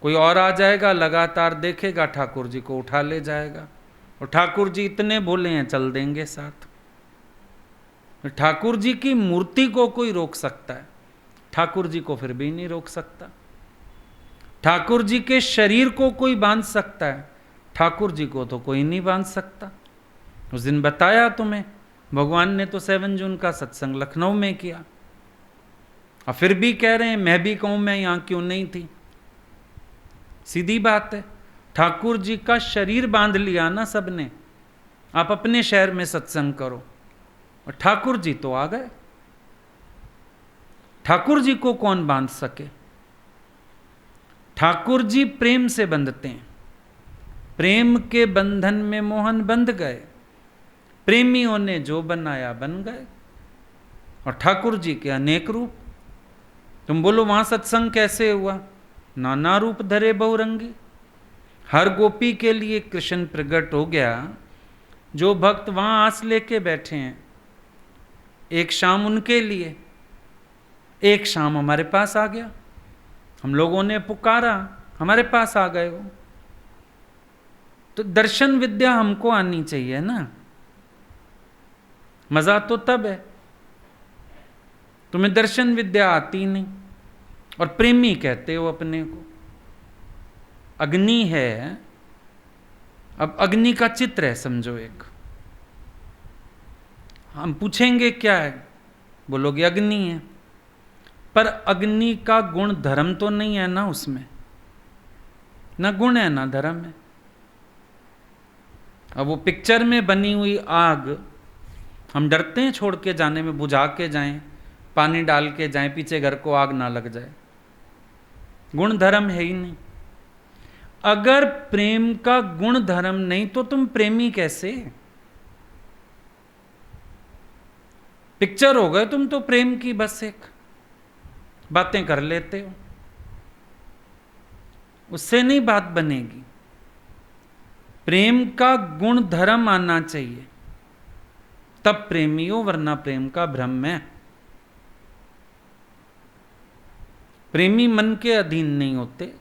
कोई और आ जाएगा, लगातार देखेगा, ठाकुर जी को उठा ले जाएगा। और ठाकुर जी इतने भोले हैं, चल देंगे साथ। ठाकुर जी की मूर्ति को कोई रोक सकता है, ठाकुर जी को फिर भी नहीं रोक सकता। ठाकुर जी के शरीर को कोई बांध सकता है, ठाकुर जी को तो कोई नहीं बांध सकता। उस दिन बताया तुम्हें, भगवान ने तो 7 जून का सत्संग लखनऊ में किया, और फिर भी कह रहे हैं मैं भी कहूं मैं यहां क्यों नहीं थी। सीधी बात है, ठाकुर जी का शरीर बांध लिया ना सबने। आप अपने शहर में सत्संग करो, और ठाकुर जी तो आ गए। ठाकुर जी को कौन बांध सके? ठाकुर जी प्रेम से बंधते हैं। प्रेम के बंधन में मोहन बंध गए, प्रेमियों ने जो बनाया बन गए। और ठाकुर जी के अनेक रूप। तुम बोलो वहां सत्संग कैसे हुआ? नाना रूप धरे बहुरंगी। हर गोपी के लिए कृष्ण प्रकट हो गया। जो भक्त वहां आस लेके बैठे हैं, एक शाम उनके लिए, एक शाम हमारे पास आ गया। हम लोगों ने पुकारा, हमारे पास आ गए वो। तो दर्शन विद्या हमको आनी चाहिए ना। मजा तो तब है, तुम्हें दर्शन विद्या आती नहीं और प्रेमी कहते हो अपने को। अग्नि है, अब अग्नि का चित्र है समझो एक। हम पूछेंगे क्या है, बोलोगे अग्नि है, पर अग्नि का गुण धर्म तो नहीं है ना उसमें, ना गुण है ना धर्म है। अब वो पिक्चर में बनी हुई आग हम डरते हैं छोड़ के जाने में, बुझा के जाएं, पानी डाल के जाएं, पीछे घर को आग ना लग जाए। गुण धर्म है ही नहीं। अगर प्रेम का गुण धर्म नहीं तो तुम प्रेमी कैसे? पिक्चर हो गए तुम तो प्रेम की, बस एक बातें कर लेते हो, उससे नहीं बात बनेगी। प्रेम का गुण धर्म आना चाहिए, तब प्रेमी हो, वरना प्रेम का भ्रम है। प्रेमी मन के अधीन नहीं होते।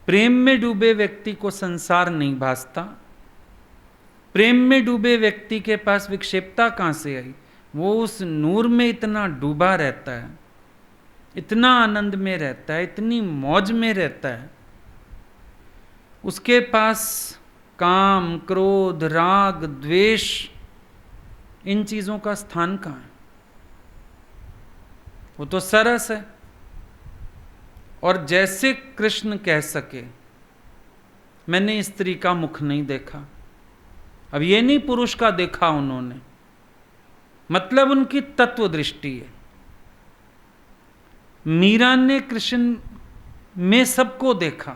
प्रेम में डूबे व्यक्ति को संसार नहीं भासता। प्रेम में डूबे व्यक्ति के पास विक्षेपता कहां से आई? वो उस नूर में इतना डूबा रहता है, इतना आनंद में रहता है, इतनी मौज में रहता है, उसके पास काम, क्रोध, राग, द्वेष, इन चीजों का स्थान कहां है? वो तो सरस है। और जैसे कृष्ण कह सके मैंने स्त्री का मुख नहीं देखा, अब ये नहीं पुरुष का देखा उन्होंने, मतलब उनकी तत्व दृष्टि है। मीरा ने कृष्ण में सबको देखा।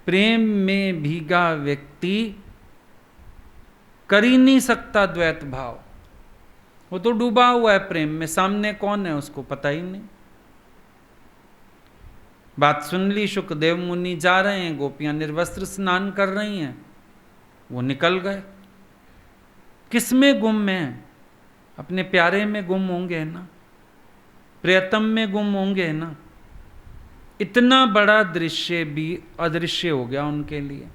प्रेम में भीगा व्यक्ति कर ही नहीं सकता द्वैत भाव, वो तो डूबा हुआ है प्रेम में, सामने कौन है उसको पता ही नहीं। बात सुन ली, शुकदेव मुनि जा रहे हैं, गोपियां निर्वस्त्र स्नान कर रही हैं, वो निकल गए। किस में गुम हैं? अपने प्यारे में गुम होंगे ना, प्रियतम में गुम होंगे ना। इतना बड़ा दृश्य भी अदृश्य हो गया उनके लिए।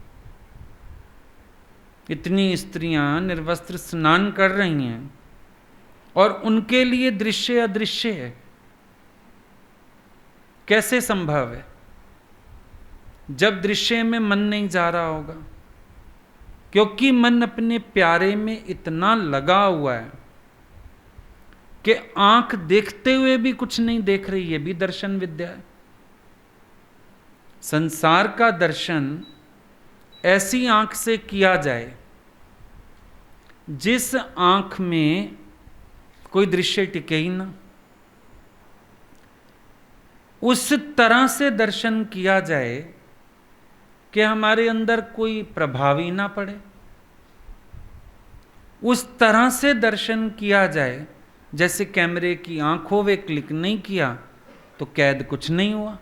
इतनी स्त्रियां निर्वस्त्र स्नान कर रही हैं और उनके लिए दृश्य अदृश्य है। कैसे संभव है? जब दृश्य में मन नहीं जा रहा होगा, क्योंकि मन अपने प्यारे में इतना लगा हुआ है कि आंख देखते हुए भी कुछ नहीं देख रही है, भी दर्शन विद्या है। संसार का दर्शन ऐसी आंख से किया जाए जिस आंख में कोई दृश्य टिके ही ना, उस तरह से दर्शन किया जाए कि हमारे अंदर कोई प्रभाव ही ना पड़े। उस तरह से दर्शन किया जाए जैसे कैमरे की आंख हो, वे क्लिक नहीं किया तो कैद कुछ नहीं हुआ।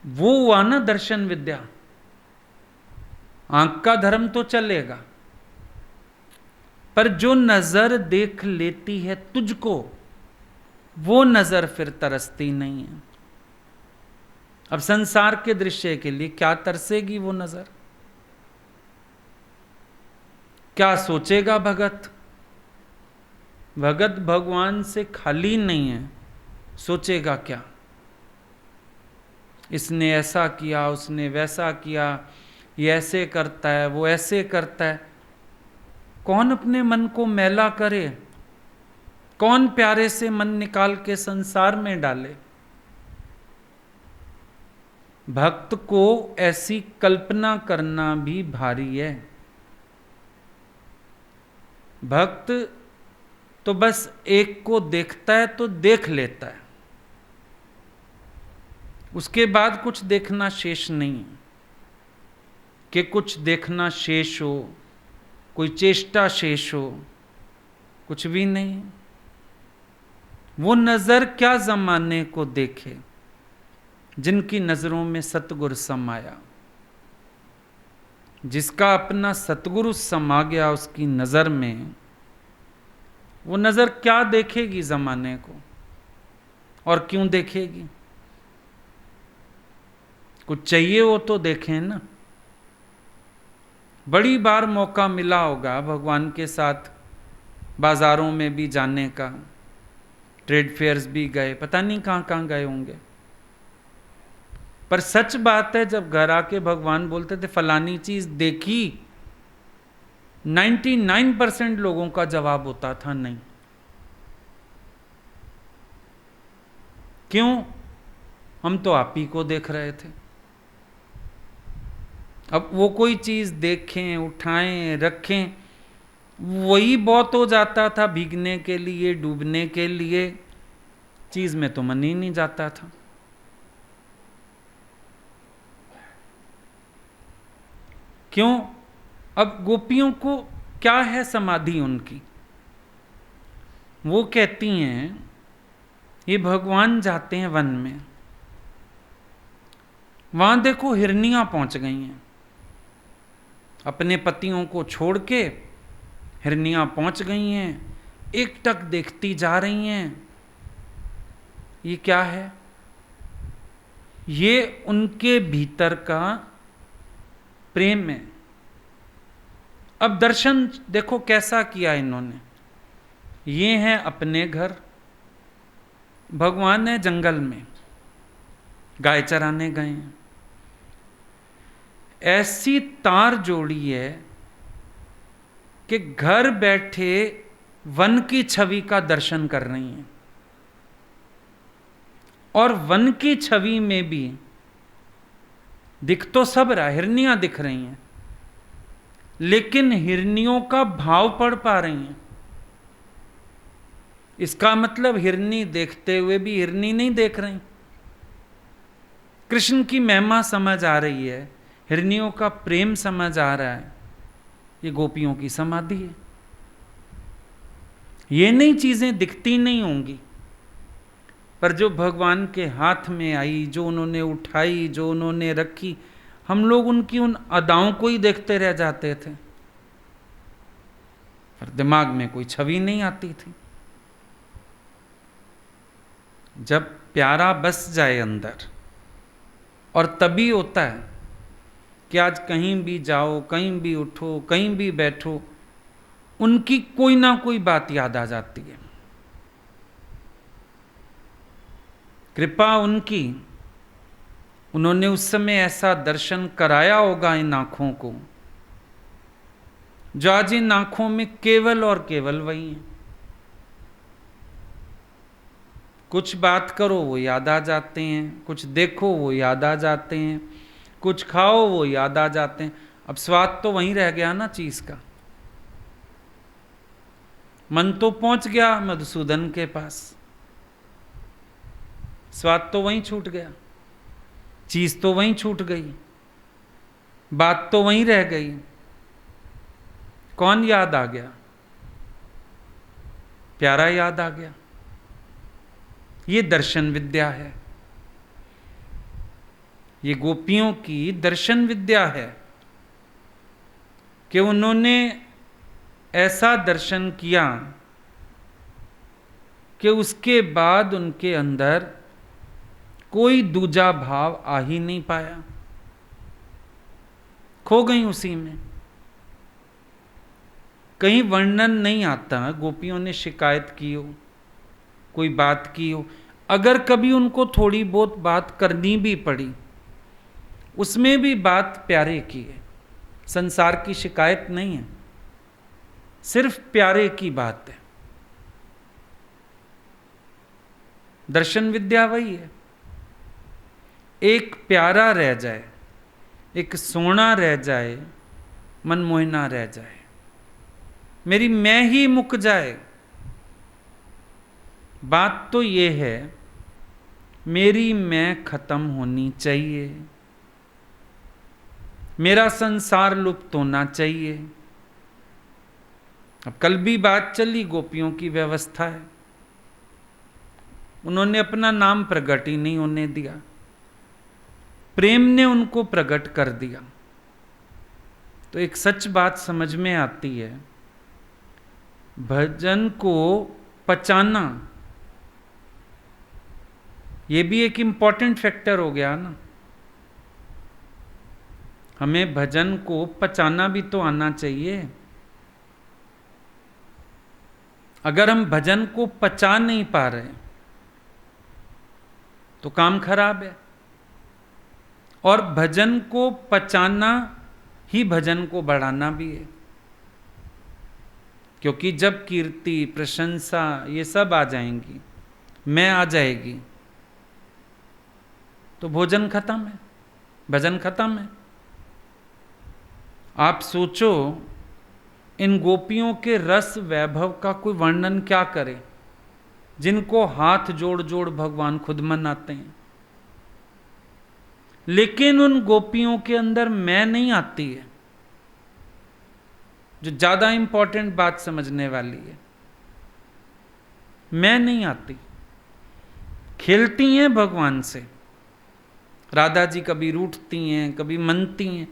वो हुआ ना दर्शन विद्या। आंख का धर्म तो चलेगा, पर जो नजर देख लेती है तुझको, वो नजर फिर तरसती नहीं है। अब संसार के दृश्य के लिए क्या तरसेगी वो नजर? क्या सोचेगा भगत? भगत भगवान से खाली नहीं है, सोचेगा क्या? इसने ऐसा किया, उसने वैसा किया, ये ऐसे करता है, वो ऐसे करता है। कौन अपने मन को मैला करे? कौन प्यारे से मन निकाल के संसार में डाले? भक्त को ऐसी कल्पना करना भी भारी है। भक्त तो बस एक को देखता है तो देख लेता है, उसके बाद कुछ देखना शेष नहीं। कि कुछ देखना शेष हो, कोई चेष्टा शेष हो, कुछ भी नहीं। वो नजर क्या जमाने को देखे जिनकी नजरों में सतगुरु समाया। जिसका अपना सतगुरु समा गया उसकी नजर में, वो नजर क्या देखेगी जमाने को? और क्यों देखेगी? कुछ चाहिए वो तो देखें ना। बड़ी बार मौका मिला होगा भगवान के साथ बाजारों में भी जाने का, ट्रेड फेयर्स भी गए, पता नहीं कहाँ कहाँ गए होंगे। पर सच बात है, जब घर आके भगवान बोलते थे फलानी चीज देखी, 99% लोगों का जवाब होता था नहीं। क्यों? हम तो आप ही को देख रहे थे। अब वो कोई चीज देखें, उठाएं, रखें, वही बहुत हो जाता था भीगने के लिए, डूबने के लिए। चीज में तो मन ही नहीं जाता था। क्यों? अब गोपियों को क्या है समाधि उनकी? वो कहती हैं, ये भगवान जाते हैं वन में, वहां देखो हिरनियां पहुंच गई हैं। अपने पतियों को छोड़ के हिरनियां पहुंच गई हैं, एकटक देखती जा रही हैं। ये क्या है? ये उनके भीतर का प्रेम है। अब दर्शन देखो कैसा किया इन्होंने। ये हैं अपने घर, भगवान है जंगल में, गाय चराने गए हैं। ऐसी तार जोड़ी है कि घर बैठे वन की छवि का दर्शन कर रही हैं। और वन की छवि में भी दिख तो सब रहा, हिरनियां दिख रही हैं, लेकिन हिरनियों का भाव पढ़ पा रही हैं। इसका मतलब हिरनी देखते हुए भी हिरनी नहीं देख रही। कृष्ण की महिमा समझ आ रही है, हिरनियों का प्रेम समझ आ रहा है। ये गोपियों की समाधि है। ये नई चीजें दिखती नहीं होंगी, पर जो भगवान के हाथ में आई, जो उन्होंने उठाई, जो उन्होंने रखी, हम लोग उनकी उन अदाओं को ही देखते रह जाते थे, पर दिमाग में कोई छवि नहीं आती थी। जब प्यारा बस जाए अंदर, और तभी होता है कि आज कहीं भी जाओ, कहीं भी उठो, कहीं भी बैठो, उनकी कोई ना कोई बात याद आ जाती है। कृपा उनकी, उन्होंने उस समय ऐसा दर्शन कराया होगा इन आंखों को, जो आज इन आंखों में केवल और केवल वही है। कुछ बात करो वो याद आ जाते हैं, कुछ देखो वो याद आ जाते हैं, कुछ खाओ वो याद आ जाते हैं। अब स्वाद तो वहीं रह गया ना चीज का, मन तो पहुंच गया मधुसूदन के पास, स्वाद तो वहीं छूट गया, चीज तो वहीं छूट गई, बात तो वहीं रह गई। कौन याद आ गया? प्यारा याद आ गया। ये दर्शन विद्या है, ये गोपियों की दर्शन विद्या है कि उन्होंने ऐसा दर्शन किया कि उसके बाद उनके अंदर कोई दूजा भाव आ ही नहीं पाया, खो गई उसी में। कहीं वर्णन नहीं आता गोपियों ने शिकायत की हो, कोई बात की हो। अगर कभी उनको थोड़ी बहुत बात करनी भी पड़ी, उसमें भी बात प्यारे की है, संसार की शिकायत नहीं है, सिर्फ प्यारे की बात है। दर्शन विद्या वही है, एक प्यारा रह जाए, एक सोना रह जाए, मनमोहना रह जाए, मेरी मैं ही मुक जाए। बात तो ये है, मेरी मैं खत्म होनी चाहिए, मेरा संसार लुप्त होना चाहिए। अब कल भी बात चली, गोपियों की व्यवस्था है, उन्होंने अपना नाम प्रकट ही नहीं होने दिया, प्रेम ने उनको प्रकट कर दिया। तो एक सच बात समझ में आती है, भजन को पचाना ये भी एक इंपॉर्टेंट फैक्टर हो गया ना। हमें भजन को पचाना भी तो आना चाहिए। अगर हम भजन को पचा नहीं पा रहे तो काम खराब है। और भजन को पचाना ही भजन को बढ़ाना भी है, क्योंकि जब कीर्ति, प्रशंसा ये सब आ जाएंगी, मैं आ जाएगी, तो भोजन खत्म है, भजन खत्म है। आप सोचो, इन गोपियों के रस वैभव का कोई वर्णन क्या करे, जिनको हाथ जोड़ जोड़ भगवान खुद मनाते हैं। लेकिन उन गोपियों के अंदर मैं नहीं आती है, जो ज्यादा इंपॉर्टेंट बात समझने वाली है। मैं नहीं आती, खेलती हैं भगवान से। राधा जी कभी रूठती हैं, कभी मनती हैं,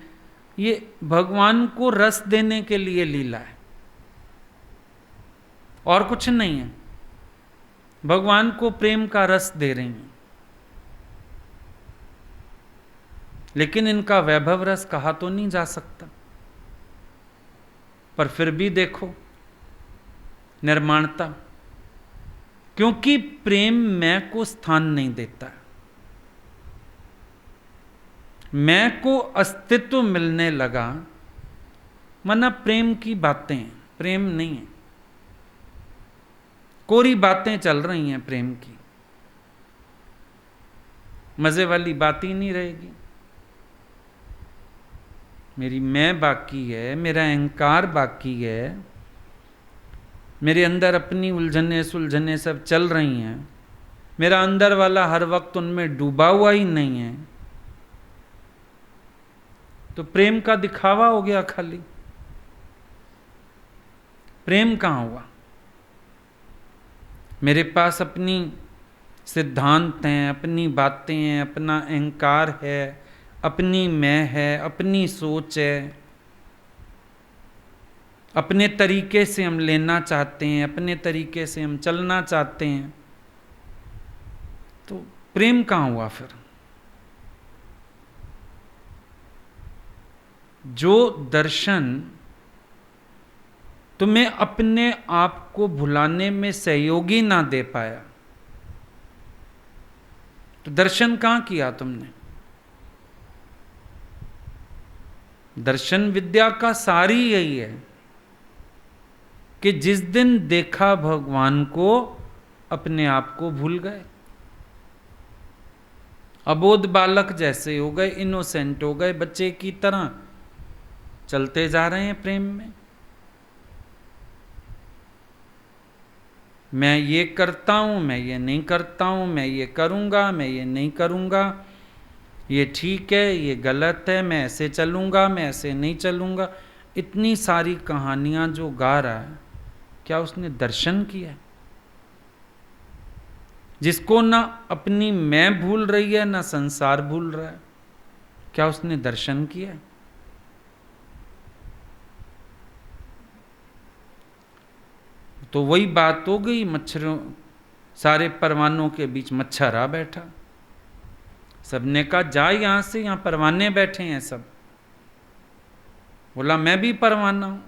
ये भगवान को रस देने के लिए लीला है, और कुछ नहीं है। भगवान को प्रेम का रस दे रही हैं। लेकिन इनका वैभव रस कहा तो नहीं जा सकता, पर फिर भी देखो निर्माणता, क्योंकि प्रेम मैं को स्थान नहीं देता। मैं को अस्तित्व मिलने लगा, मना प्रेम की बातें, प्रेम नहीं है, कोरी बातें चल रही हैं प्रेम की, मजे वाली बात ही नहीं रहेगी। मेरी मैं बाकी है, मेरा अहंकार बाकी है, मेरे अंदर अपनी उलझने सुलझने सब चल रही हैं, मेरा अंदर वाला हर वक्त उनमें डूबा हुआ ही नहीं है, तो प्रेम का दिखावा हो गया खाली। प्रेम कहाँ हुआ? मेरे पास अपनी सिद्धांत हैं, अपनी बातें हैं, अपना अहंकार है, अपनी मैं है, अपनी सोच है, अपने तरीके से हम लेना चाहते हैं, अपने तरीके से हम चलना चाहते हैं, तो प्रेम कहाँ हुआ फिर? जो दर्शन तुम्हें अपने आप को भुलाने में सहयोगी ना दे पाया, तो दर्शन कहाँ किया तुमने? दर्शन विद्या का सारी यही है कि जिस दिन देखा भगवान को, अपने आप को भूल गए, अबोध बालक जैसे हो गए, इनोसेंट हो गए, बच्चे की तरह चलते जा रहे हैं प्रेम में। मैं ये करता हूं, मैं ये नहीं करता हूं, मैं ये करूंगा, मैं ये नहीं करूंगा, ये ठीक है, ये गलत है, मैं ऐसे चलूंगा, मैं ऐसे नहीं चलूंगा। इतनी सारी कहानियां जो गा रहा है, क्या उसने दर्शन किया? जिसको ना अपनी मैं भूल रही है, ना संसार भूल रहा है, क्या उसने दर्शन किया? तो वही बात हो गई, मच्छरों, सारे परवानों के बीच मच्छर आ बैठा। सबने कहा जा यहां से, यहां परवाने बैठे हैं सब। बोला मैं भी परवाना हूं।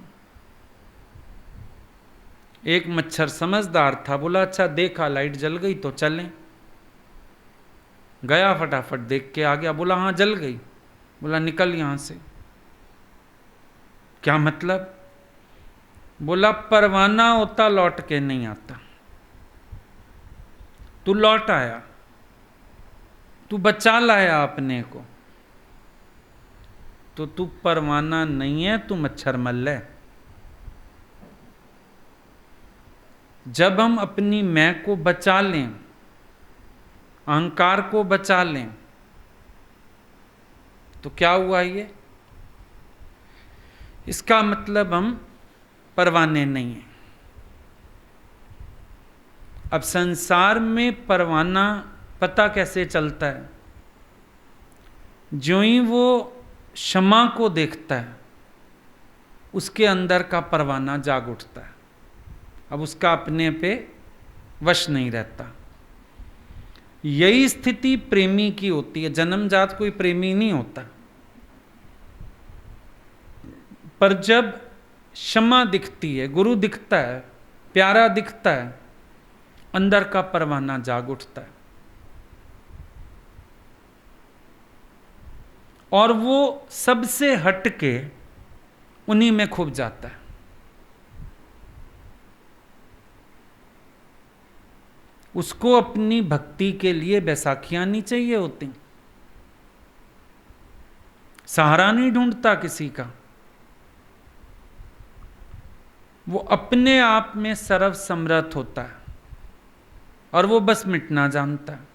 एक मच्छर समझदार था, बोला अच्छा देखा लाइट जल गई तो चलें। गया फटाफट देख के आ गया, बोला हाँ जल गई। बोला निकल यहां से। क्या मतलब? बोला परवाना होता लौट के नहीं आता, तू लौट आया, तू बचा लाया अपने को, तो तू परवाना नहीं है, तू मच्छर मल्ल है। जब हम अपनी मैं को बचा लें, अहंकार को बचा लें, तो क्या हुआ ये? इसका मतलब हम परवाने नहीं हैं। अब संसार में परवाना पता कैसे चलता है? जो ही वो क्षमा को देखता है, उसके अंदर का परवाना जाग उठता है। अब उसका अपने पे वश नहीं रहता। यही स्थिति प्रेमी की होती है। जन्मजात कोई प्रेमी नहीं होता, पर जब क्षमा दिखती है, गुरु दिखता है, प्यारा दिखता है, अंदर का परवाना जाग उठता है और वो सबसे हटके उन्हीं में खुब जाता है। उसको अपनी भक्ति के लिए बैसाखियां नहीं चाहिए होती, सहारा नहीं ढूंढता किसी का। वो अपने आप में सर्व समर्थ होता है और वो बस मिटना जानता है।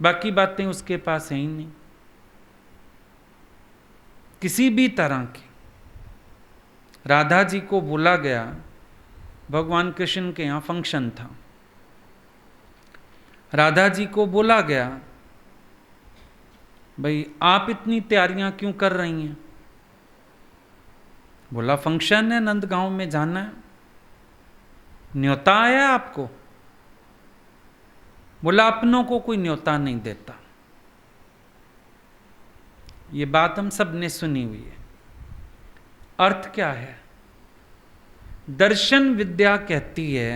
बाकी बातें उसके पास है ही नहीं किसी भी तरह की। राधा जी को बोला गया, भगवान कृष्ण के यहाँ फंक्शन था, राधा जी को बोला गया भाई आप इतनी तैयारियां क्यों कर रही हैं? बोला फंक्शन है, नंदगांव में जाना है, न्योता आया आपको? बोला अपनों को कोई न्योता नहीं देता। ये बात हम सब ने सुनी हुई है। अर्थ क्या है? दर्शन विद्या कहती है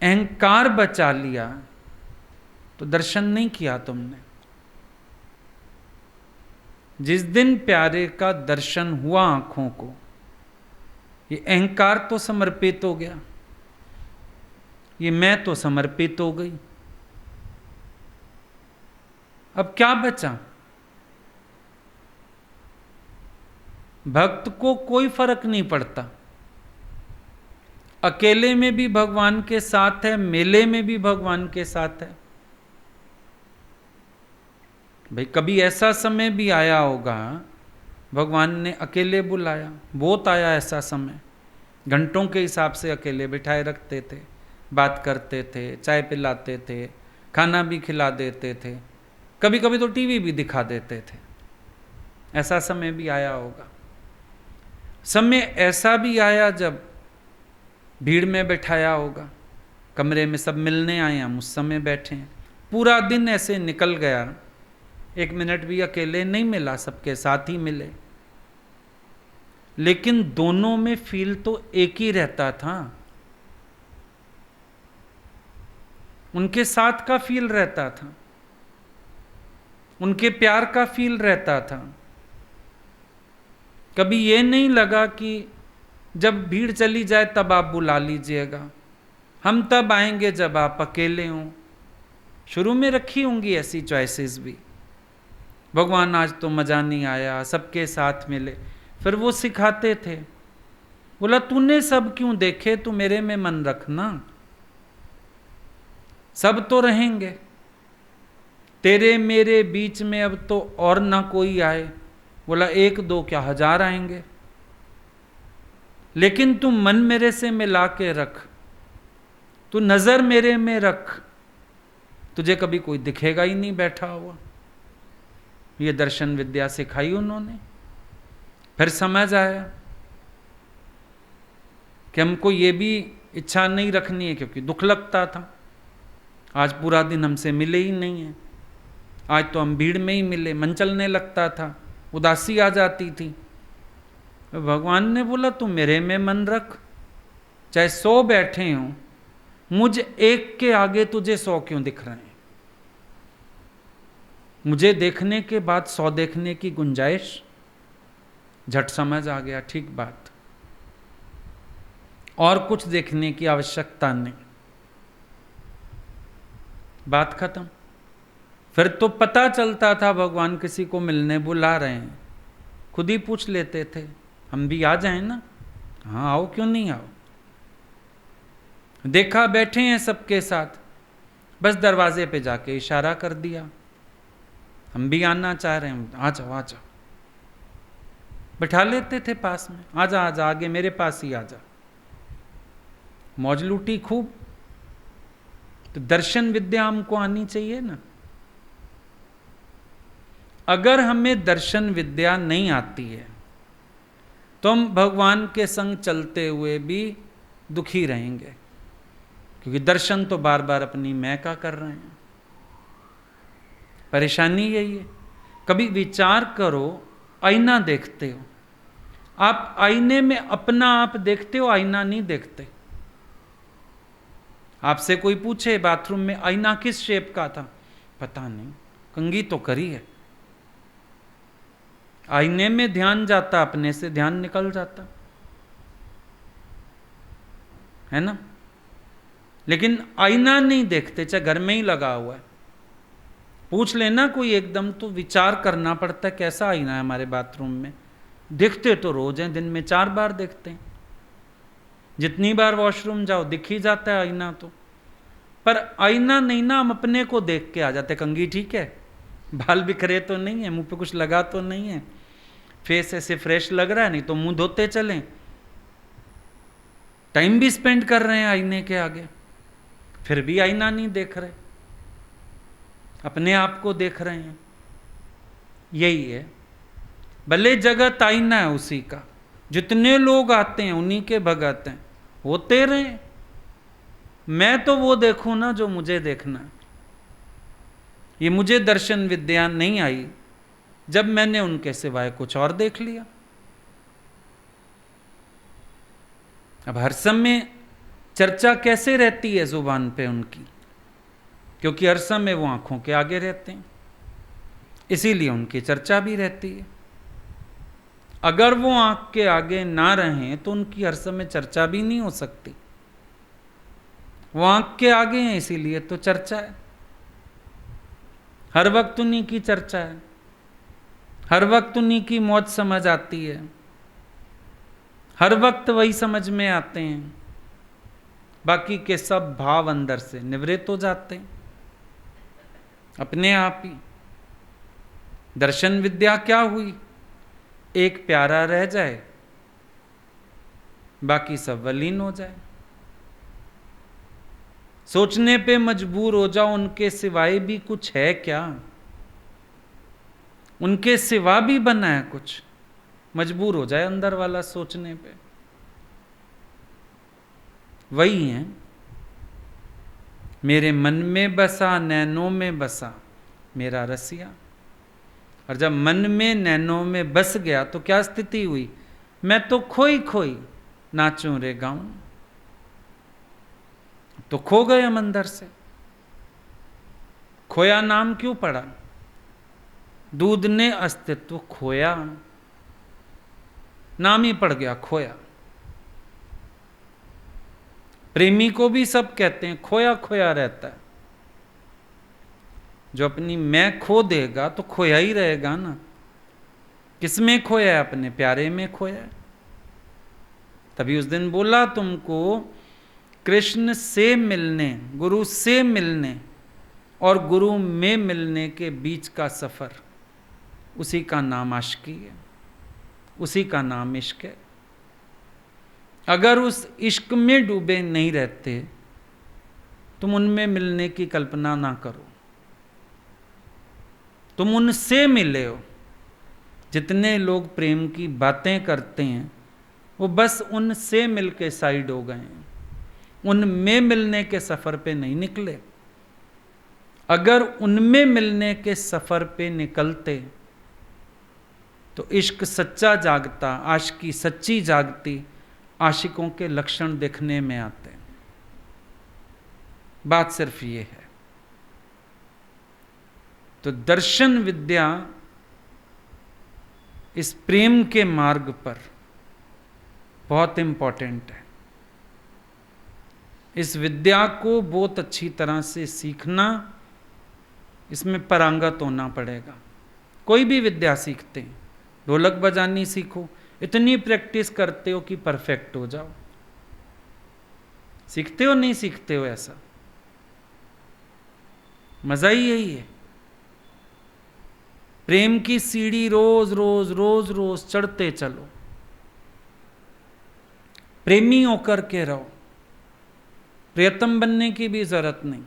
अहंकार बचा लिया तो दर्शन नहीं किया तुमने। जिस दिन प्यारे का दर्शन हुआ आंखों को, ये अहंकार तो समर्पित हो गया, ये मैं तो समर्पित हो गई। अब क्या बचा? भक्त को कोई फर्क नहीं पड़ता, अकेले में भी भगवान के साथ है, मेले में भी भगवान के साथ है। भाई कभी ऐसा समय भी आया होगा भगवान ने अकेले बुलाया, बहुत आया ऐसा समय, घंटों के हिसाब से अकेले बिठाए रखते थे, बात करते थे, चाय पिलाते थे, खाना भी खिला देते थे, कभी कभी तो टीवी भी दिखा देते थे। ऐसा समय भी आया होगा। समय ऐसा भी आया जब भीड़ में बैठाया होगा, कमरे में सब मिलने आए, हम उस समय बैठे हैं, पूरा दिन ऐसे निकल गया, 1 मिनट भी अकेले नहीं मिला, सबके साथ ही मिले। लेकिन दोनों में फील तो एक ही रहता था, उनके साथ का फील रहता था, उनके प्यार का फील रहता था। कभी ये नहीं लगा कि जब भीड़ चली जाए तब आप बुला लीजिएगा, हम तब आएंगे जब आप अकेले हों। शुरू में रखी होंगी ऐसी चॉइसेस भी, भगवान आज तो मज़ा नहीं आया, सबके साथ मिले। फिर वो सिखाते थे, बोला तूने सब क्यों देखे, तू मेरे में मन रखना, सब तो रहेंगे, तेरे मेरे बीच में अब तो और ना कोई आए। बोला 1-2 क्या 1000 आएंगे, लेकिन तू मन मेरे से मिला के रख, तू नजर मेरे में रख, तुझे कभी कोई दिखेगा ही नहीं बैठा हुआ। ये दर्शन विद्या सिखाई उन्होंने। फिर समझ आया कि हमको ये भी इच्छा नहीं रखनी है, क्योंकि दुख लगता था, आज पूरा दिन हमसे मिले ही नहीं है, आज तो हम भीड़ में ही मिले, मन चलने लगता था, उदासी आ जाती थी। भगवान ने बोला तू मेरे में मन रख, चाहे 100 बैठे हों, मुझ एक के आगे तुझे 100 क्यों दिख रहे हैं? मुझे देखने के बाद 100 देखने की गुंजाइश। झट समझ आ गया, ठीक बात, और कुछ देखने की आवश्यकता नहीं, बात खत्म। फिर तो पता चलता था भगवान किसी को मिलने बुला रहे हैं, खुद ही पूछ लेते थे, हम भी आ जाएं ना? हाँ आओ, क्यों नहीं आओ। देखा बैठे हैं सबके साथ, बस दरवाजे पे जाके इशारा कर दिया, हम भी आना चाह रहे हैं, आ जाओ आ जाओ। बैठा लेते थे पास में, आजा आजा आगे मेरे पास ही आजा। मौज लूटी खूब। तो दर्शन विद्या हमको आनी चाहिए ना। अगर हमें दर्शन विद्या नहीं आती है तो हम भगवान के संग चलते हुए भी दुखी रहेंगे, क्योंकि दर्शन तो बार बार अपनी मैं का कर रहे हैं। परेशानी यही है। कभी विचार करो, आईना देखते हो आप, आईने में अपना आप देखते हो, आईना नहीं देखते। आपसे कोई पूछे बाथरूम में आईना किस शेप का था, पता नहीं, कंघी तो करी है। आईने में ध्यान जाता, अपने से ध्यान निकल जाता है ना। लेकिन आईना नहीं देखते, चाहे घर में ही लगा हुआ है। पूछ लेना कोई एकदम, तो विचार करना पड़ता है कैसा आईना है हमारे बाथरूम में। देखते तो रोज हैं, दिन में 4 बार देखते हैं, जितनी बार वॉशरूम जाओ दिख ही जाता है आईना तो। पर आईना नहीं ना, हम अपने को देख के आ जाते, कंघी ठीक है, बाल बिखरे तो नहीं है, मुंह पे कुछ लगा तो नहीं है, फेस ऐसे फ्रेश लग रहा है, नहीं तो मुंह धोते चलें। टाइम भी स्पेंड कर रहे हैं आईने के आगे, फिर भी आईना नहीं देख रहे, अपने आप को देख रहे हैं। यही है, भले जगत आईना है उसी का, जितने लोग आते हैं उन्हीं के भगत हैं, होते रहे। मैं तो वो देखूं ना जो मुझे देखना है। ये मुझे दर्शन विद्या नहीं आई जब मैंने उनके सिवाय कुछ और देख लिया। अब हर समय चर्चा कैसे रहती है जुबान पे उनकी, क्योंकि हर समय वो आंखों के आगे रहते हैं, इसीलिए उनकी चर्चा भी रहती है। अगर वो आंख के आगे ना रहें तो उनकी हर समय चर्चा भी नहीं हो सकती। वो आंख के आगे हैं, इसीलिए तो चर्चा है, हर वक्त उन्हीं की चर्चा है, हर वक्त उन्हीं की मौज समझ आती है, हर वक्त वही समझ में आते हैं, बाकी के सब भाव अंदर से निवृत्त हो जाते हैं अपने आप ही। दर्शन विद्या क्या हुई, एक प्यारा रह जाए, बाकी सब वलीन हो जाए। सोचने पे मजबूर हो जाओ, उनके सिवाय भी कुछ है क्या, उनके सिवा भी बना है कुछ, मजबूर हो जाए अंदर वाला सोचने पे। वही है, मेरे मन में बसा नैनों में बसा मेरा रसिया। और जब मन में नैनों में बस गया तो क्या स्थिति हुई, मैं तो खोई खोई नाचूं रे गाऊं। तो खो गए हम अंदर से। खोया नाम क्यों पड़ा, दूध ने अस्तित्व खोया, नाम ही पड़ गया खोया। प्रेमी को भी सब कहते हैं खोया खोया रहता है। जो अपनी मैं खो देगा तो खोया ही रहेगा ना। किसमें खोया है, अपने प्यारे में खोया है। तभी उस दिन बोला तुमको, कृष्ण से मिलने, गुरु से मिलने और गुरु में मिलने के बीच का सफर, उसी का नाम आशिकी है, उसी का नाम इश्क है। अगर उस इश्क में डूबे नहीं रहते, तुम उनमें मिलने की कल्पना ना करो। तुम उनसे मिले हो। जितने लोग प्रेम की बातें करते हैं वो बस उनसे मिलके साइड हो गए हैं, उनमें मिलने के सफर पे नहीं निकले। अगर उनमें मिलने के सफर पे निकलते तो इश्क सच्चा जागता, आशिकी सच्ची जागती, आशिकों के लक्षण देखने में आते। बात सिर्फ ये है। तो दर्शन विद्या इस प्रेम के मार्ग पर बहुत इंपॉर्टेंट है। इस विद्या को बहुत अच्छी तरह से सीखना, इसमें पारंगत होना पड़ेगा। कोई भी विद्या सीखते हैं, ढोलक बजानी सीखो, इतनी प्रैक्टिस करते हो कि परफेक्ट हो जाओ। सीखते हो नहीं सीखते हो, ऐसा मजा ही यही है। प्रेम की सीढ़ी रोज रोज रोज रोज चढ़ते चलो, प्रेमी होकर के रहो। प्रियतम बनने की भी जरूरत नहीं,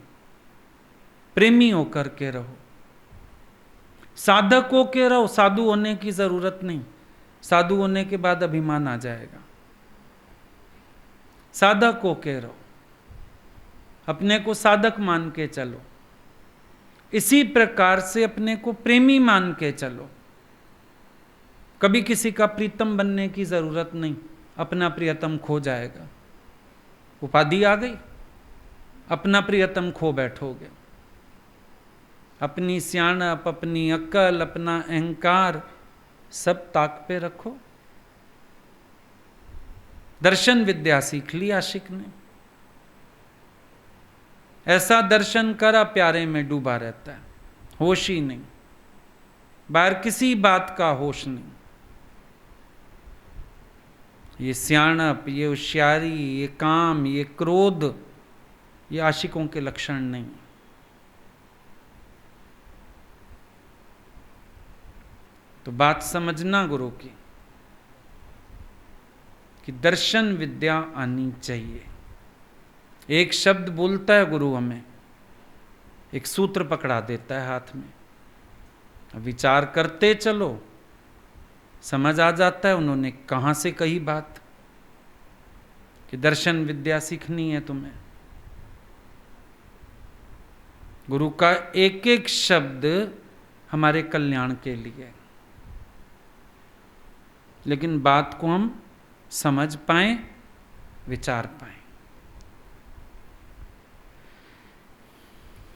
प्रेमी होकर के रहो। साधक होके रहो, साधु होने की जरूरत नहीं। साधु होने के बाद अभिमान आ जाएगा। साधक होके रहो, अपने को साधक मान के चलो। इसी प्रकार से अपने को प्रेमी मान के चलो। कभी किसी का प्रीतम बनने की जरूरत नहीं, अपना प्रियतम खो जाएगा। उपाधि आ गई, अपना प्रियतम खो बैठोगे। अपनी सियाणप, अपनी अक्ल, अपना अहंकार सब ताक पे रखो। दर्शन विद्या सीख ली आशिक ने, ऐसा दर्शन करा प्यारे में डूबा रहता है, होश ही नहीं, बाहर किसी बात का होश नहीं। ये सियाणप, ये होशियारी, ये काम, ये क्रोध, ये आशिकों के लक्षण नहीं। तो बात समझना गुरु की कि दर्शन विद्या आनी चाहिए। एक शब्द बोलता है गुरु, हमें एक सूत्र पकड़ा देता है हाथ में, विचार करते चलो, समझ आ जाता है उन्होंने कहां से कही बात कि दर्शन विद्या सीखनी है तुम्हें। गुरु का एक एक शब्द हमारे कल्याण के लिए, लेकिन बात को हम समझ पाएं, विचार पाएं।